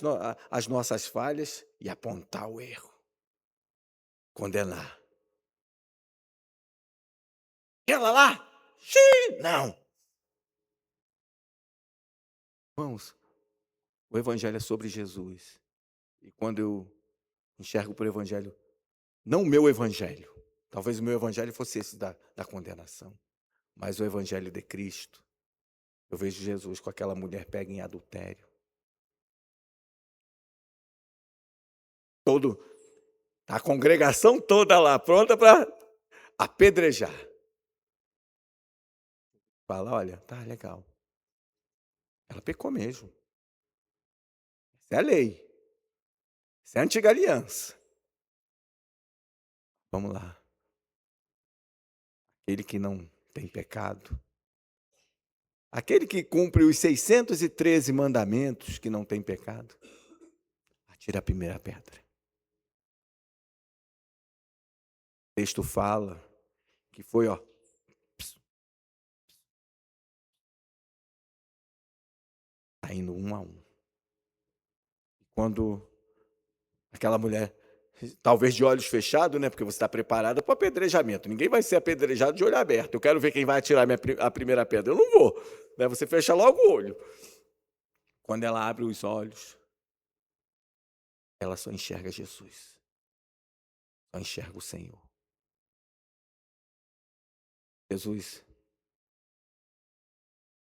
as nossas falhas e apontar o erro. Condenar. Ela lá? Xiii, não. Irmãos, o Evangelho é sobre Jesus. E quando eu enxergo por Evangelho, não o meu Evangelho, talvez o meu Evangelho fosse esse da condenação, mas o Evangelho de Cristo, eu vejo Jesus com aquela mulher pega em adultério. a congregação toda lá, pronta para apedrejar. Fala, olha, tá legal. Ela pecou mesmo. Isso é a lei. Isso é a antiga aliança. Vamos lá. Aquele que não tem pecado. Aquele que cumpre os 613 mandamentos, que não tem pecado. Atira a primeira pedra. O texto fala que foi, indo um a um. Quando aquela mulher, talvez de olhos fechados, né? Porque você está preparada para o apedrejamento. Ninguém vai ser apedrejado de olho aberto. Eu quero ver quem vai atirar a primeira pedra. Eu não vou. Né? Você fecha logo o olho. Quando ela abre os olhos, ela só enxerga Jesus. Só enxerga o Senhor. Jesus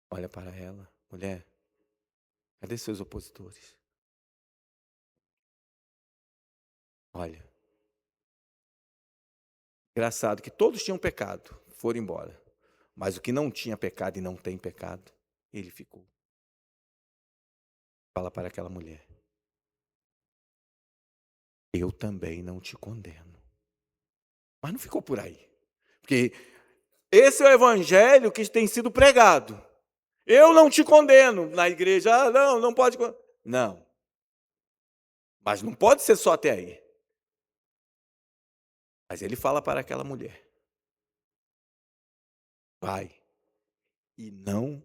olha para ela. Mulher, cadê seus opositores? Olha. Engraçado que todos tinham pecado, foram embora. Mas o que não tinha pecado e não tem pecado, ele ficou. Fala para aquela mulher. Eu também não te condeno. Mas não ficou por aí. Porque esse é o evangelho que tem sido pregado. Eu não te condeno na igreja. Não pode. Não. Mas não pode ser só até aí. Mas ele fala para aquela mulher. Vai e não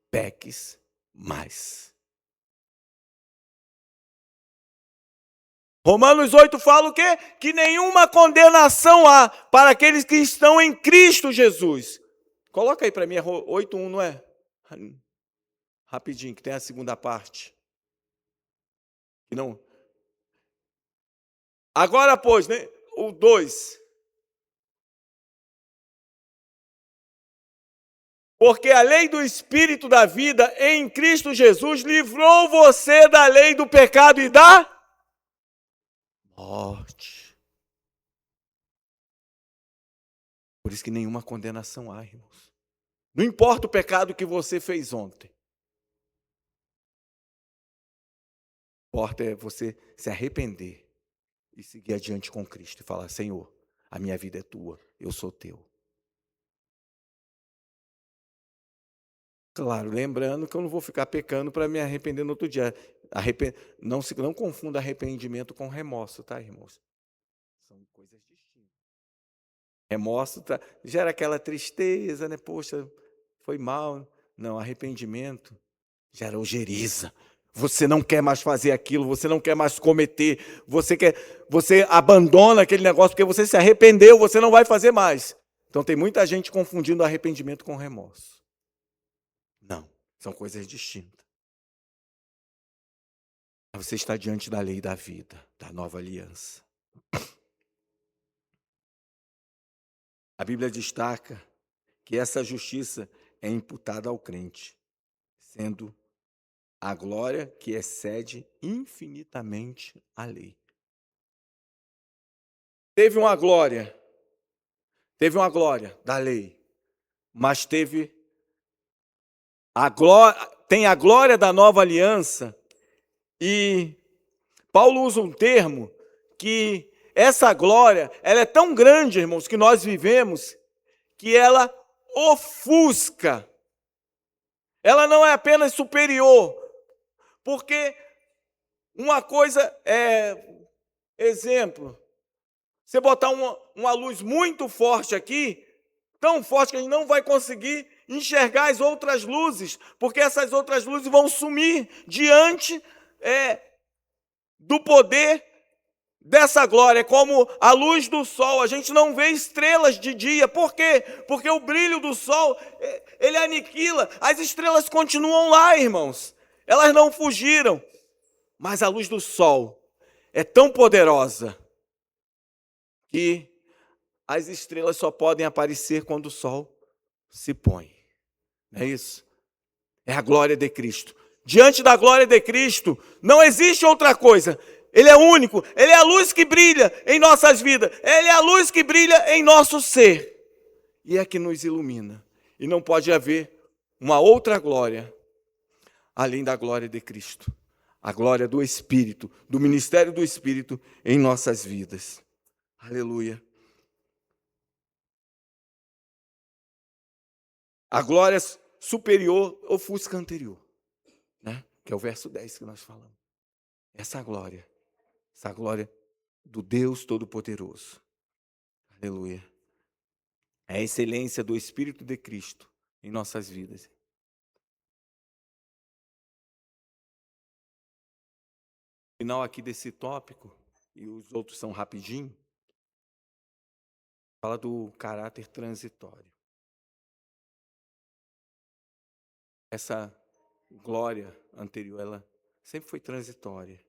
peques mais. Romanos 8 fala o quê? Que nenhuma condenação há para aqueles que estão em Cristo Jesus. Coloca aí para mim, 8:1, não é? Rapidinho, que tem a segunda parte. Que não. Agora, pois, né? O 2. Porque a lei do Espírito da vida em Cristo Jesus livrou você da lei do pecado e da morte. Por isso que nenhuma condenação há, irmãos. Não importa o pecado que você fez ontem. O que importa é você se arrepender e seguir adiante com Cristo e falar, Senhor, a minha vida é tua, eu sou teu. Claro, lembrando que eu não vou ficar pecando para me arrepender no outro dia. Não confunda arrependimento com remorso, tá, irmãos? São coisas distintas. Remorso gera aquela tristeza, né? Poxa, foi mal. Não, arrependimento gera ojeriza. Você não quer mais fazer aquilo, você não quer mais cometer, você abandona aquele negócio porque você se arrependeu, você não vai fazer mais. Então tem muita gente confundindo arrependimento com remorso. Não, são coisas distintas. Você está diante da lei da vida, da nova aliança. A Bíblia destaca que essa justiça é imputada ao crente, sendo a glória que excede infinitamente a lei. Teve uma glória da lei, mas tem a glória da nova aliança, e Paulo usa um termo que essa glória, ela é tão grande, irmãos, que nós vivemos, que ela ofusca. Ela não é apenas superior, porque uma coisa é, exemplo, você botar uma luz muito forte aqui, tão forte que a gente não vai conseguir enxergar as outras luzes, porque essas outras luzes vão sumir diante do poder dessa glória. Como a luz do sol, a gente não vê estrelas de dia. Por quê? Porque o brilho do sol, ele aniquila. As estrelas continuam lá, irmãos. Elas não fugiram. Mas a luz do sol é tão poderosa que as estrelas só podem aparecer quando o sol se põe. Não é isso? É a glória de Cristo. Diante da glória de Cristo, não existe outra coisa. Ele é único, Ele é a luz que brilha em nossas vidas, Ele é a luz que brilha em nosso ser, e é que nos ilumina. E não pode haver uma outra glória, além da glória de Cristo, a glória do Espírito, do ministério do Espírito em nossas vidas. Aleluia. A glória superior ofusca anterior, né? Que é o verso 10 que nós falamos. Essa glória do Deus Todo-Poderoso. Aleluia. É a excelência do Espírito de Cristo em nossas vidas. No final aqui desse tópico, e os outros são rapidinho, fala do caráter transitório. Essa glória anterior, ela sempre foi transitória,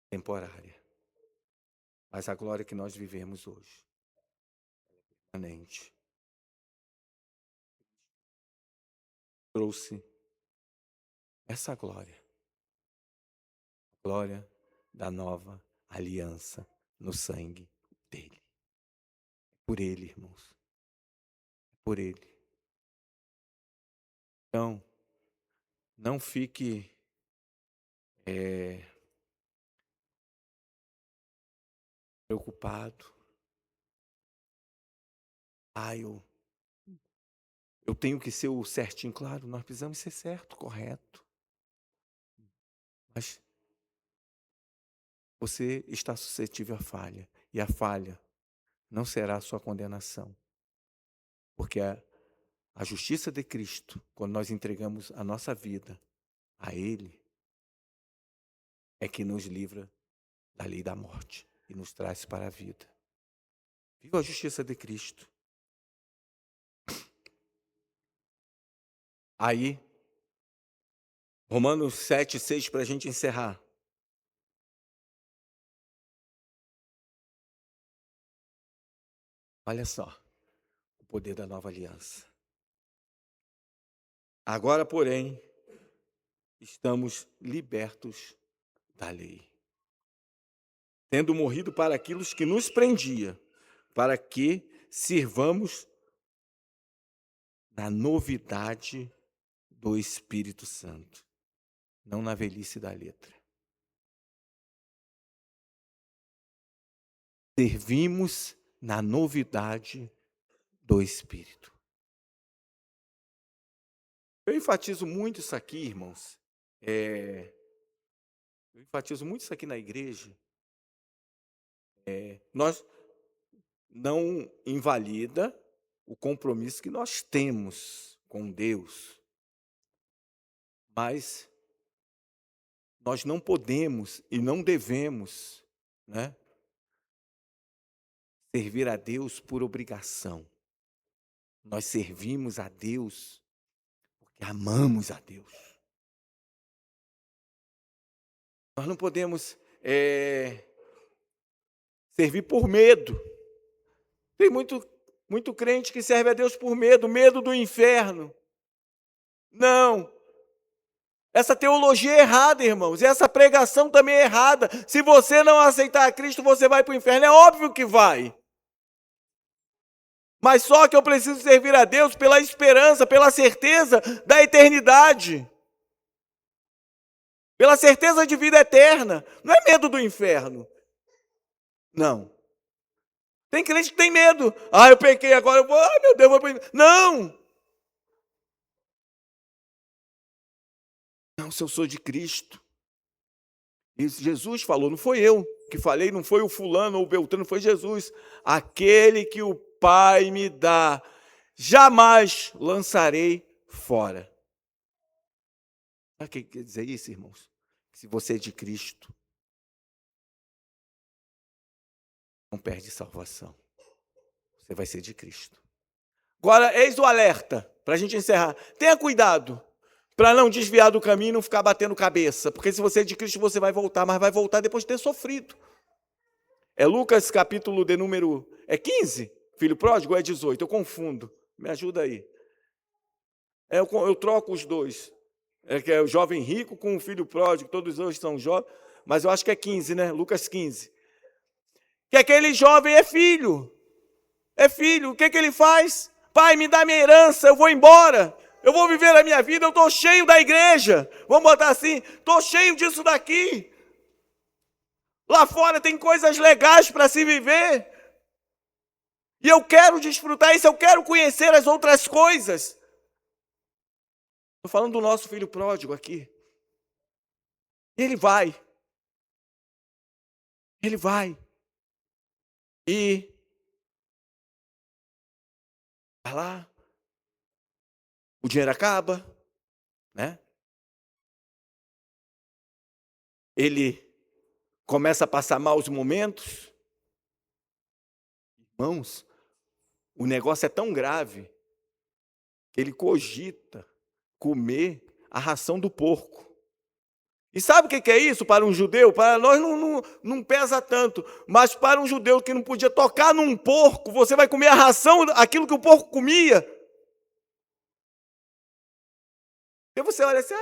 temporária. Mas a glória que nós vivemos hoje é permanente. Trouxe essa glória, a glória da nova aliança no sangue dele. Por ele, irmãos. Por ele. Então, não fique preocupado. Eu tenho que ser o certinho. Claro, nós precisamos ser certo, correto. Mas você está suscetível à falha. E a falha não será a sua condenação. Porque a justiça de Cristo, quando nós entregamos a nossa vida a Ele, é que nos livra da lei da morte e nos traz para a vida. Viva a justiça de Cristo. Aí, Romanos 7:6, para a gente encerrar. Olha só, o poder da nova aliança. Agora, porém, estamos libertos da lei, tendo morrido para aquilo que nos prendia, para que sirvamos na novidade do Espírito Santo, não na velhice da letra. Servimos na novidade do Espírito. Eu enfatizo muito isso aqui, irmãos. Eu enfatizo muito isso aqui na igreja. Nós não invalida o compromisso que nós temos com Deus, mas nós não podemos e não devemos, né, servir a Deus por obrigação. Nós servimos a Deus porque amamos a Deus. Nós não podemos servir por medo. Tem muito crente que serve a Deus por medo do inferno. Não. Essa teologia é errada, irmãos. E essa pregação também é errada. Se você não aceitar a Cristo, você vai para o inferno. É óbvio que vai. Mas só que eu preciso servir a Deus pela esperança, pela certeza da eternidade. Pela certeza de vida eterna. Não é medo do inferno. Não. Tem crente que tem medo. Eu pequei agora, eu vou, meu Deus, eu vou para o inferno. Não. Não, se eu sou de Cristo. E Jesus falou, não foi eu que falei, não foi o fulano ou o beltrano, foi Jesus. Aquele que o Pai me dá, jamais lançarei fora. Sabe o que quer dizer isso, irmãos? Se você é de Cristo, não perde salvação. Você vai ser de Cristo. Agora, eis o alerta, para a gente encerrar. Tenha cuidado para não desviar do caminho e não ficar batendo cabeça. Porque se você é de Cristo, você vai voltar, mas vai voltar depois de ter sofrido. É Lucas capítulo de número 15? Filho pródigo, ou é 18? Eu confundo. Me ajuda aí. Eu troco os dois. É que é o jovem rico com o filho pródigo, todos hoje são jovens, mas eu acho que é 15, né? Lucas 15. Que aquele jovem é filho. É filho. O que ele faz? Pai, me dá minha herança, eu vou embora. Eu vou viver a minha vida, eu estou cheio da igreja. Vamos botar assim, estou cheio disso daqui. Lá fora tem coisas legais para se viver. E eu quero desfrutar isso, eu quero conhecer as outras coisas. Estou falando do nosso filho pródigo aqui. Ele vai. Ele vai. E vai lá. O dinheiro acaba, né? Ele começa a passar maus momentos. Irmãos, o negócio é tão grave que ele cogita comer a ração do porco. E sabe o que é isso para um judeu? Para nós não pesa tanto, mas para um judeu que não podia tocar num porco, você vai comer a ração, aquilo que o porco comia. E você olha assim,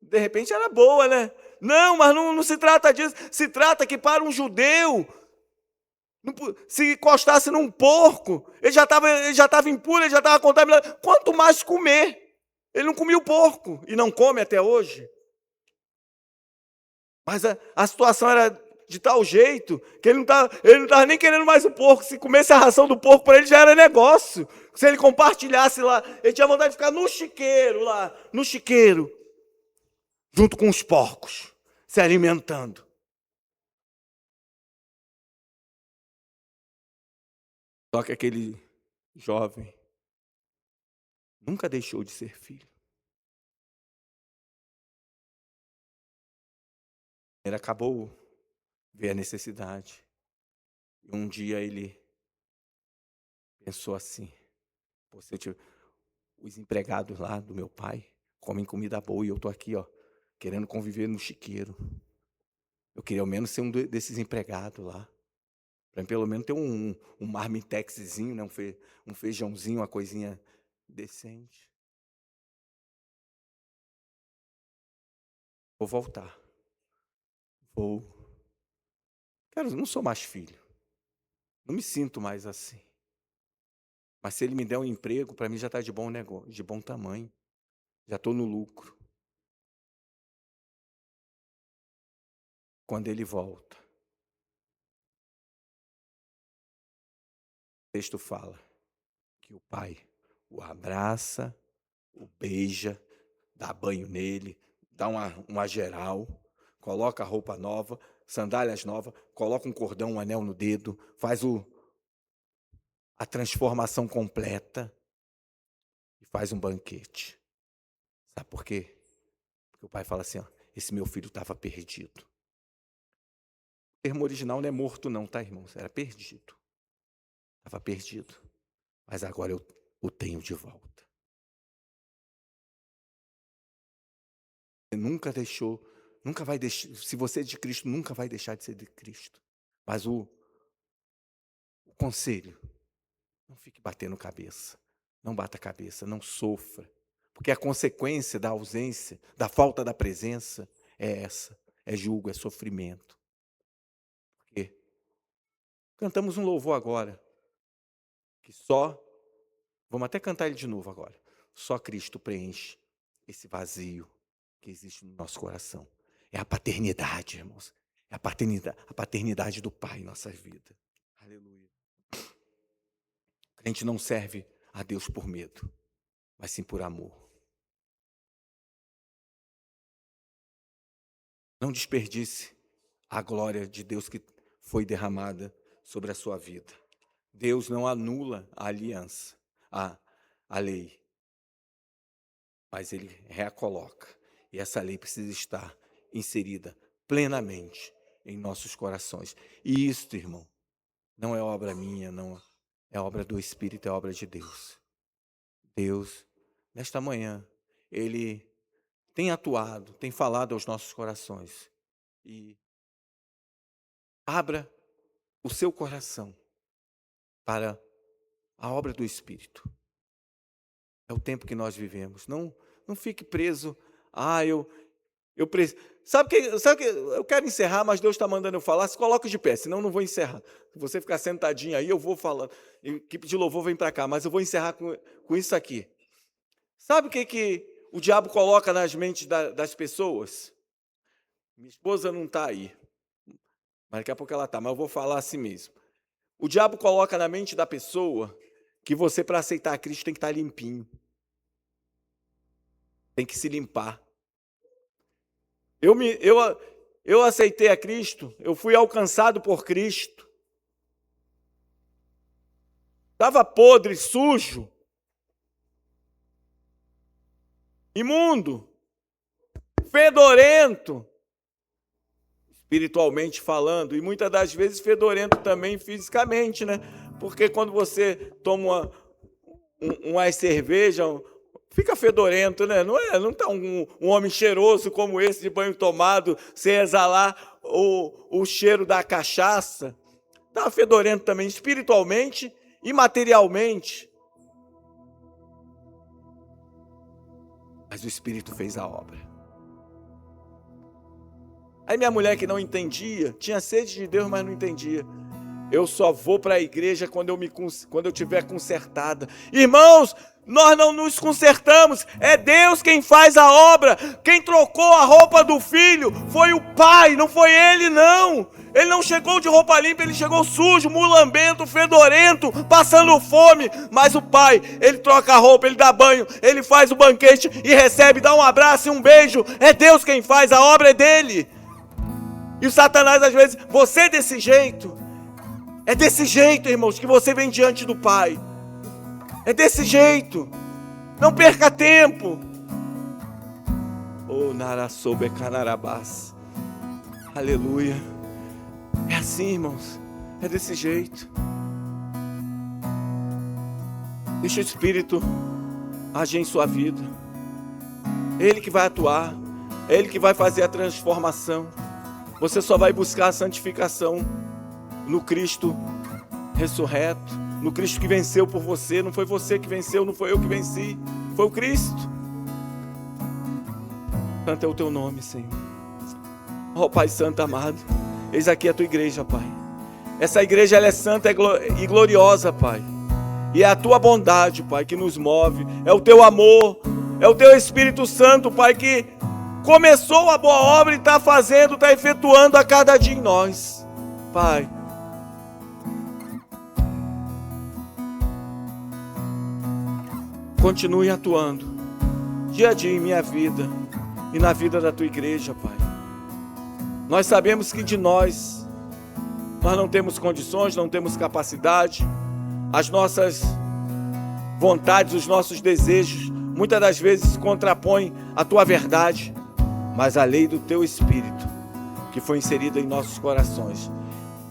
de repente era boa, né? Não, mas não se trata disso. Se trata que para um judeu, se encostasse num porco, ele já estava impuro, ele já estava contaminado. Quanto mais comer? Ele não comia o porco e não come até hoje. Mas a situação era de tal jeito que ele não estava nem querendo mais o porco. Se comesse a ração do porco, para ele já era negócio. Se ele compartilhasse lá, ele tinha vontade de ficar no chiqueiro lá, no chiqueiro, junto com os porcos, se alimentando. Só que aquele jovem nunca deixou de ser filho. Ele acabou ver a necessidade. E um dia ele pensou assim, os empregados lá do meu pai comem comida boa e eu estou aqui, querendo conviver no chiqueiro. Eu queria ao menos ser um desses empregados lá. Para pelo menos ter um marmitexzinho, né? Um feijãozinho, uma coisinha decente. Vou voltar. Não sou mais filho. Não me sinto mais assim. Mas se ele me der um emprego, para mim já está de bom negócio, de bom tamanho. Já estou no lucro. Quando ele volta, o texto fala que o pai o abraça, o beija, dá banho nele, dá uma geral, coloca a roupa nova, sandálias novas, coloca um cordão, um anel no dedo, faz a transformação completa e faz um banquete. Sabe por quê? Porque o pai fala assim, esse meu filho estava perdido. O termo original não é morto não, tá, irmãos? Era perdido. Estava perdido. Mas agora eu o tenho de volta. Você nunca deixou, nunca vai deixar, se você é de Cristo, nunca vai deixar de ser de Cristo. Mas o conselho, não fique batendo cabeça. Não bata a cabeça, não sofra. Porque a consequência da ausência, da falta da presença, é essa. É julgo, é sofrimento. Por quê? Cantamos um louvor agora, que vamos até cantar ele de novo agora. Só Cristo preenche esse vazio que existe no nosso coração. É a paternidade, irmãos. É a paternidade do Pai em nossa vida. Aleluia. A gente não serve a Deus por medo, mas sim por amor. Não desperdice a glória de Deus que foi derramada sobre a sua vida. Deus não anula a aliança, a lei, mas Ele reacoloca. E essa lei precisa estar inserida plenamente em nossos corações. E isto, irmão, não é obra minha, não é obra do Espírito, é obra de Deus. Deus, nesta manhã, Ele tem atuado, tem falado aos nossos corações. E abra o seu coração para a obra do Espírito. É o tempo que nós vivemos. Não fique preso Eu preciso. Sabe que eu quero encerrar, mas Deus está mandando eu falar. Se coloca de pé, senão eu não vou encerrar. Se você ficar sentadinho aí, eu vou falando. A equipe de louvor vem para cá, mas eu vou encerrar com isso aqui. Sabe o que o diabo coloca nas mentes das pessoas? Minha esposa não está aí, mas daqui a pouco ela está, mas eu vou falar assim mesmo. O diabo coloca na mente da pessoa que você, para aceitar a Cristo, tem que estar limpinho. Tem que se limpar. Eu aceitei a Cristo, eu fui alcançado por Cristo. Estava podre, sujo, imundo, fedorento, espiritualmente falando, e muitas das vezes fedorento também fisicamente, né? Porque quando você toma uma cerveja, fica fedorento, né? Não está um homem cheiroso como esse de banho tomado, sem exalar o cheiro da cachaça. Está fedorento também, espiritualmente e materialmente. Mas o Espírito fez a obra. Aí minha mulher, que não entendia, tinha sede de Deus, mas não entendia. Eu só vou para a igreja quando eu tiver consertada. Irmãos, nós não nos consertamos, é Deus quem faz a obra. Quem trocou a roupa do filho foi o pai, não foi ele não. Ele não chegou de roupa limpa, ele chegou sujo, mulambento, fedorento, passando fome. Mas o pai, ele troca a roupa, ele dá banho, ele faz o banquete e recebe, dá um abraço e um beijo. É Deus quem faz, a obra é dele. E o Satanás, às vezes, você desse jeito. É desse jeito, irmãos, que você vem diante do Pai. É desse jeito. Não perca tempo. Oh, Narasobe Canarabás. Aleluia. É assim, irmãos. É desse jeito. Deixa o Espírito agir em sua vida. É Ele que vai atuar. É Ele que vai fazer a transformação. Você só vai buscar a santificação no Cristo ressurreto, no Cristo que venceu por você. Não foi você que venceu, não foi eu que venci, foi o Cristo. Santo é o teu nome, Senhor. Ó Pai Santo amado, eis aqui a tua igreja, Pai. Essa igreja, ela é santa e gloriosa, Pai. E é a tua bondade, Pai, que nos move. É o teu amor, é o teu Espírito Santo, Pai, que começou a boa obra e está fazendo, está efetuando a cada dia em nós, Pai. Continue atuando dia a dia em minha vida e na vida da tua igreja, Pai. Nós sabemos que de nós não temos condições, não temos capacidade. As nossas vontades, os nossos desejos, muitas das vezes se contrapõem à tua verdade. Mas a lei do teu Espírito, que foi inserida em nossos corações,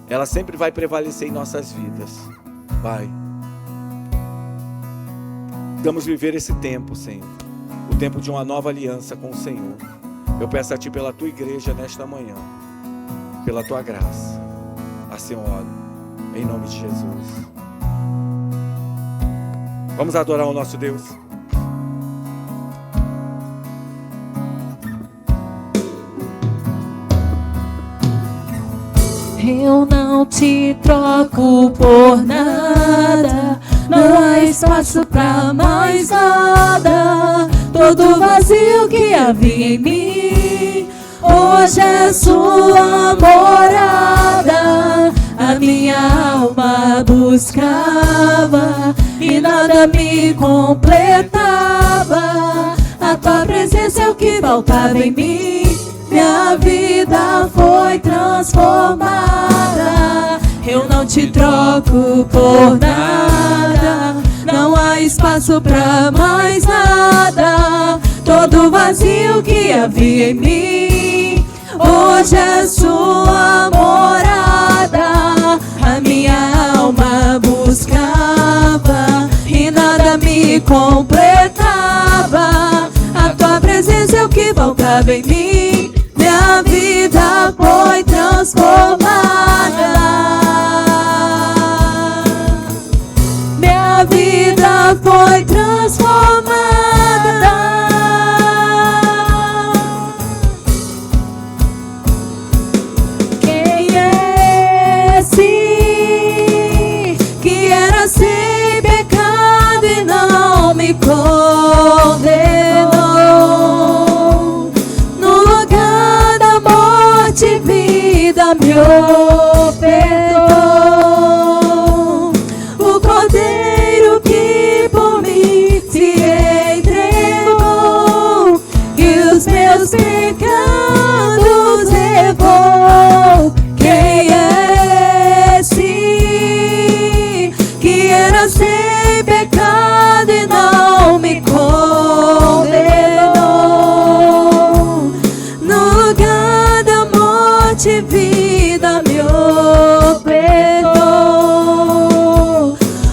ela sempre vai prevalecer em nossas vidas, Pai. Vamos viver esse tempo, Senhor, o tempo de uma nova aliança com o Senhor. Eu peço a Ti pela Tua igreja nesta manhã, pela Tua graça. Assim eu oro, em nome de Jesus. Vamos adorar o nosso Deus. Eu não te troco por nada, não há espaço pra mais nada. Todo vazio que havia em mim, hoje é sua morada. A minha alma buscava e nada me completava. A tua presença é o que faltava em mim. Minha vida foi transformada. Eu não te troco por nada, não há espaço pra mais nada. Todo vazio que havia em mim, hoje é sua morada. A minha alma buscava e nada me completava. A tua presença é o que faltava em mim. Minha vida foi transformada. Minha vida foi transformada. meus pecados levou. Quem é esse que era sem pecado e não me condenou? No lugar da morte, vida me ofertou.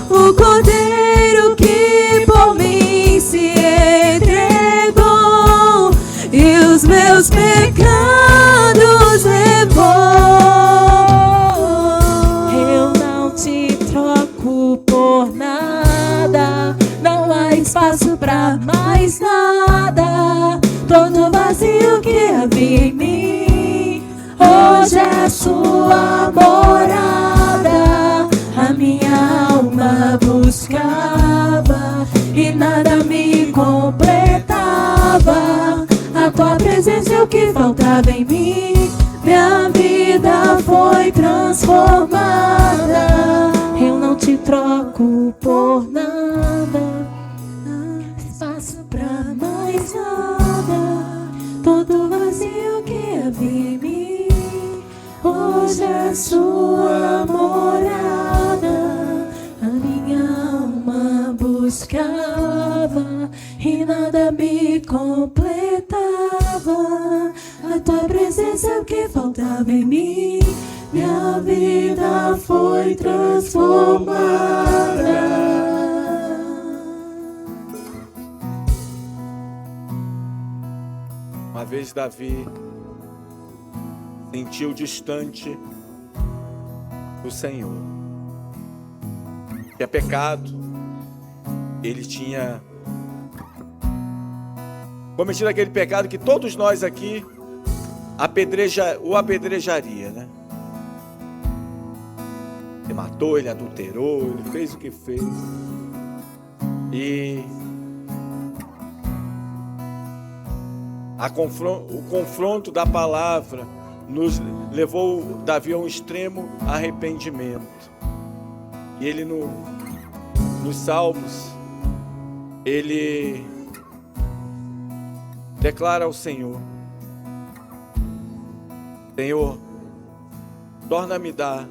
O Cordeiro que por mim se entregou e os meus pecados levou. Eu não te troco por nada, não há espaço pra mais nada. Todo vazio que havia em mim, hoje é sua morada. A minha alma buscava e nada me completava. A tua presença é o que faltava em mim. Minha vida foi transformada. Eu não te troco por nada, espaço pra mais nada. Todo vazio que havia em mim, hoje é sua morada. A minha alma buscava e nada me completava. A tua presença é o que faltava em mim. Minha vida foi transformada. Uma vez Davi sentiu distante do Senhor. Tinha pecado, ele tinha cometido aquele pecado que todos nós aqui o apedrejaria, né? Ele matou, ele adulterou, ele fez o que fez. E o confronto da palavra nos levou Davi a um extremo arrependimento. E ele nos Salmos, ele declara ao Senhor: Senhor, torna-me dar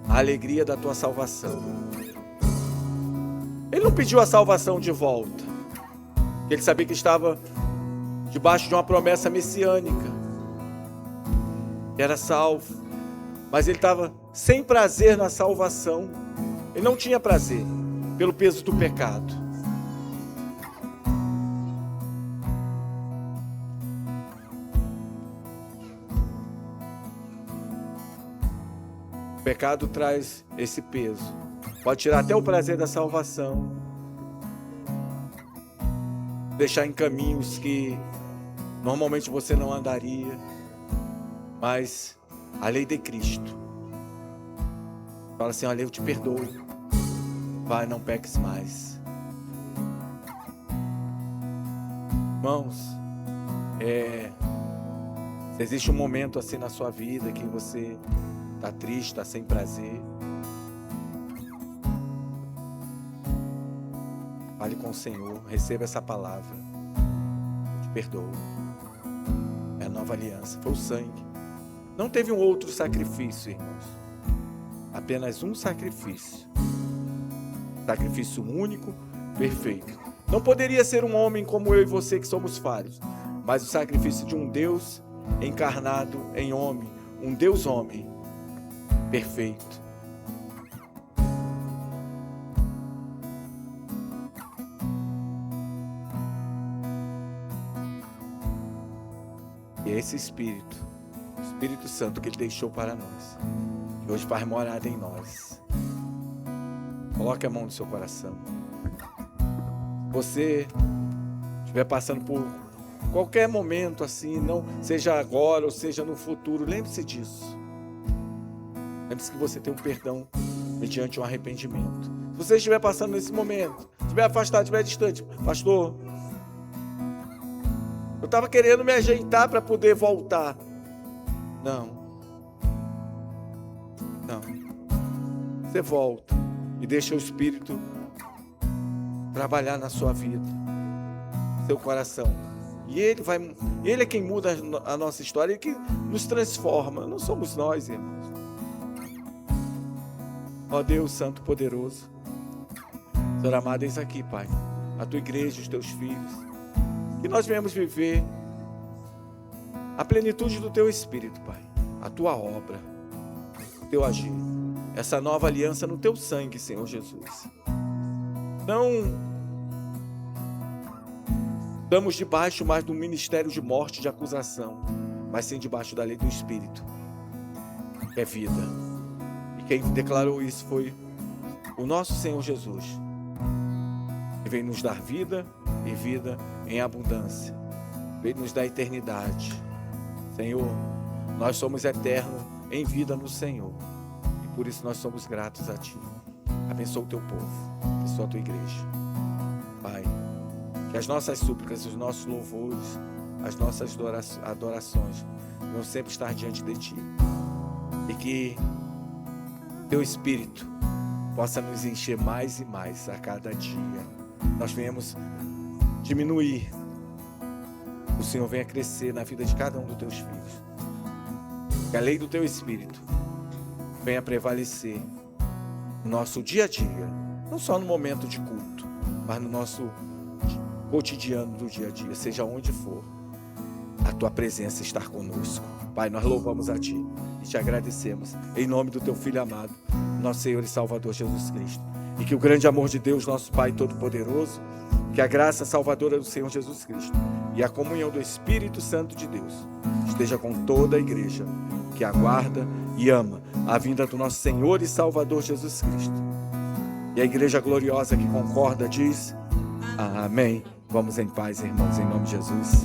a alegria da tua salvação. Ele não pediu a salvação de volta, ele sabia que estava debaixo de uma promessa messiânica, que era salvo, mas ele estava sem prazer na salvação. Ele não tinha prazer pelo peso do pecado. O pecado traz esse peso, pode tirar até o prazer da salvação, deixar em caminhos que normalmente você não andaria. Mas a lei de Cristo fala assim: olha, eu te perdoo, vai, não peques mais. Irmãos, se existe um momento assim na sua vida que você está triste, está sem prazer, fale com o Senhor, receba essa palavra: eu te perdoo. É a nova aliança, foi o sangue. Não teve um outro sacrifício, irmãos. Apenas um sacrifício. Sacrifício único, perfeito. Não poderia ser um homem como eu e você que somos falhos, mas o sacrifício de um Deus encarnado em homem, um Deus homem perfeito. E é esse Espírito, o Espírito Santo que Ele deixou para nós, que hoje faz morada em nós. Coloque a mão no seu coração. Se você estiver passando por qualquer momento assim, não seja agora ou seja no futuro, lembre-se disso. Lembre-se que você tem um perdão mediante um arrependimento. Se você estiver passando nesse momento, estiver afastado, estiver distante, pastor, eu estava querendo me ajeitar para poder voltar. Não. Você volta e deixa o Espírito trabalhar na sua vida, seu coração. E Ele é quem muda a nossa história, Ele que nos transforma. Não somos nós, irmãos. Ó Deus Santo Poderoso, Senhor amado, eis aqui, Pai, a Tua igreja, os Teus filhos, que nós venhamos viver a plenitude do Teu Espírito, Pai, a Tua obra, o Teu agir, essa nova aliança no Teu sangue, Senhor Jesus. Não estamos debaixo mais do ministério de morte, de acusação, mas sim debaixo da lei do Espírito, que é vida. E quem declarou isso foi o nosso Senhor Jesus, que veio nos dar vida e vida em abundância, veio nos dar eternidade. Senhor, nós somos eternos em vida no Senhor, e por isso nós somos gratos a Ti. Abençoa o Teu povo, abençoa a Tua igreja, Pai. Que as nossas súplicas, os nossos louvores, as nossas adorações vão sempre estar diante de Ti. E que Teu Espírito possa nos encher mais e mais a cada dia. Nós venhamos diminuir, o Senhor venha crescer na vida de cada um dos Teus filhos. Que a lei do Teu Espírito venha prevalecer no nosso dia a dia, não só no momento de culto, mas no nosso cotidiano do dia a dia, seja onde for, a Tua presença estar conosco. Pai, nós louvamos a Ti e Te agradecemos, em nome do Teu Filho amado, nosso Senhor e Salvador Jesus Cristo. E que o grande amor de Deus, nosso Pai Todo-Poderoso, que a graça salvadora do Senhor Jesus Cristo e a comunhão do Espírito Santo de Deus esteja com toda a igreja que aguarda e ama a vinda do nosso Senhor e Salvador Jesus Cristo. E a igreja gloriosa que concorda diz: amém. Vamos em paz, irmãos, em nome de Jesus.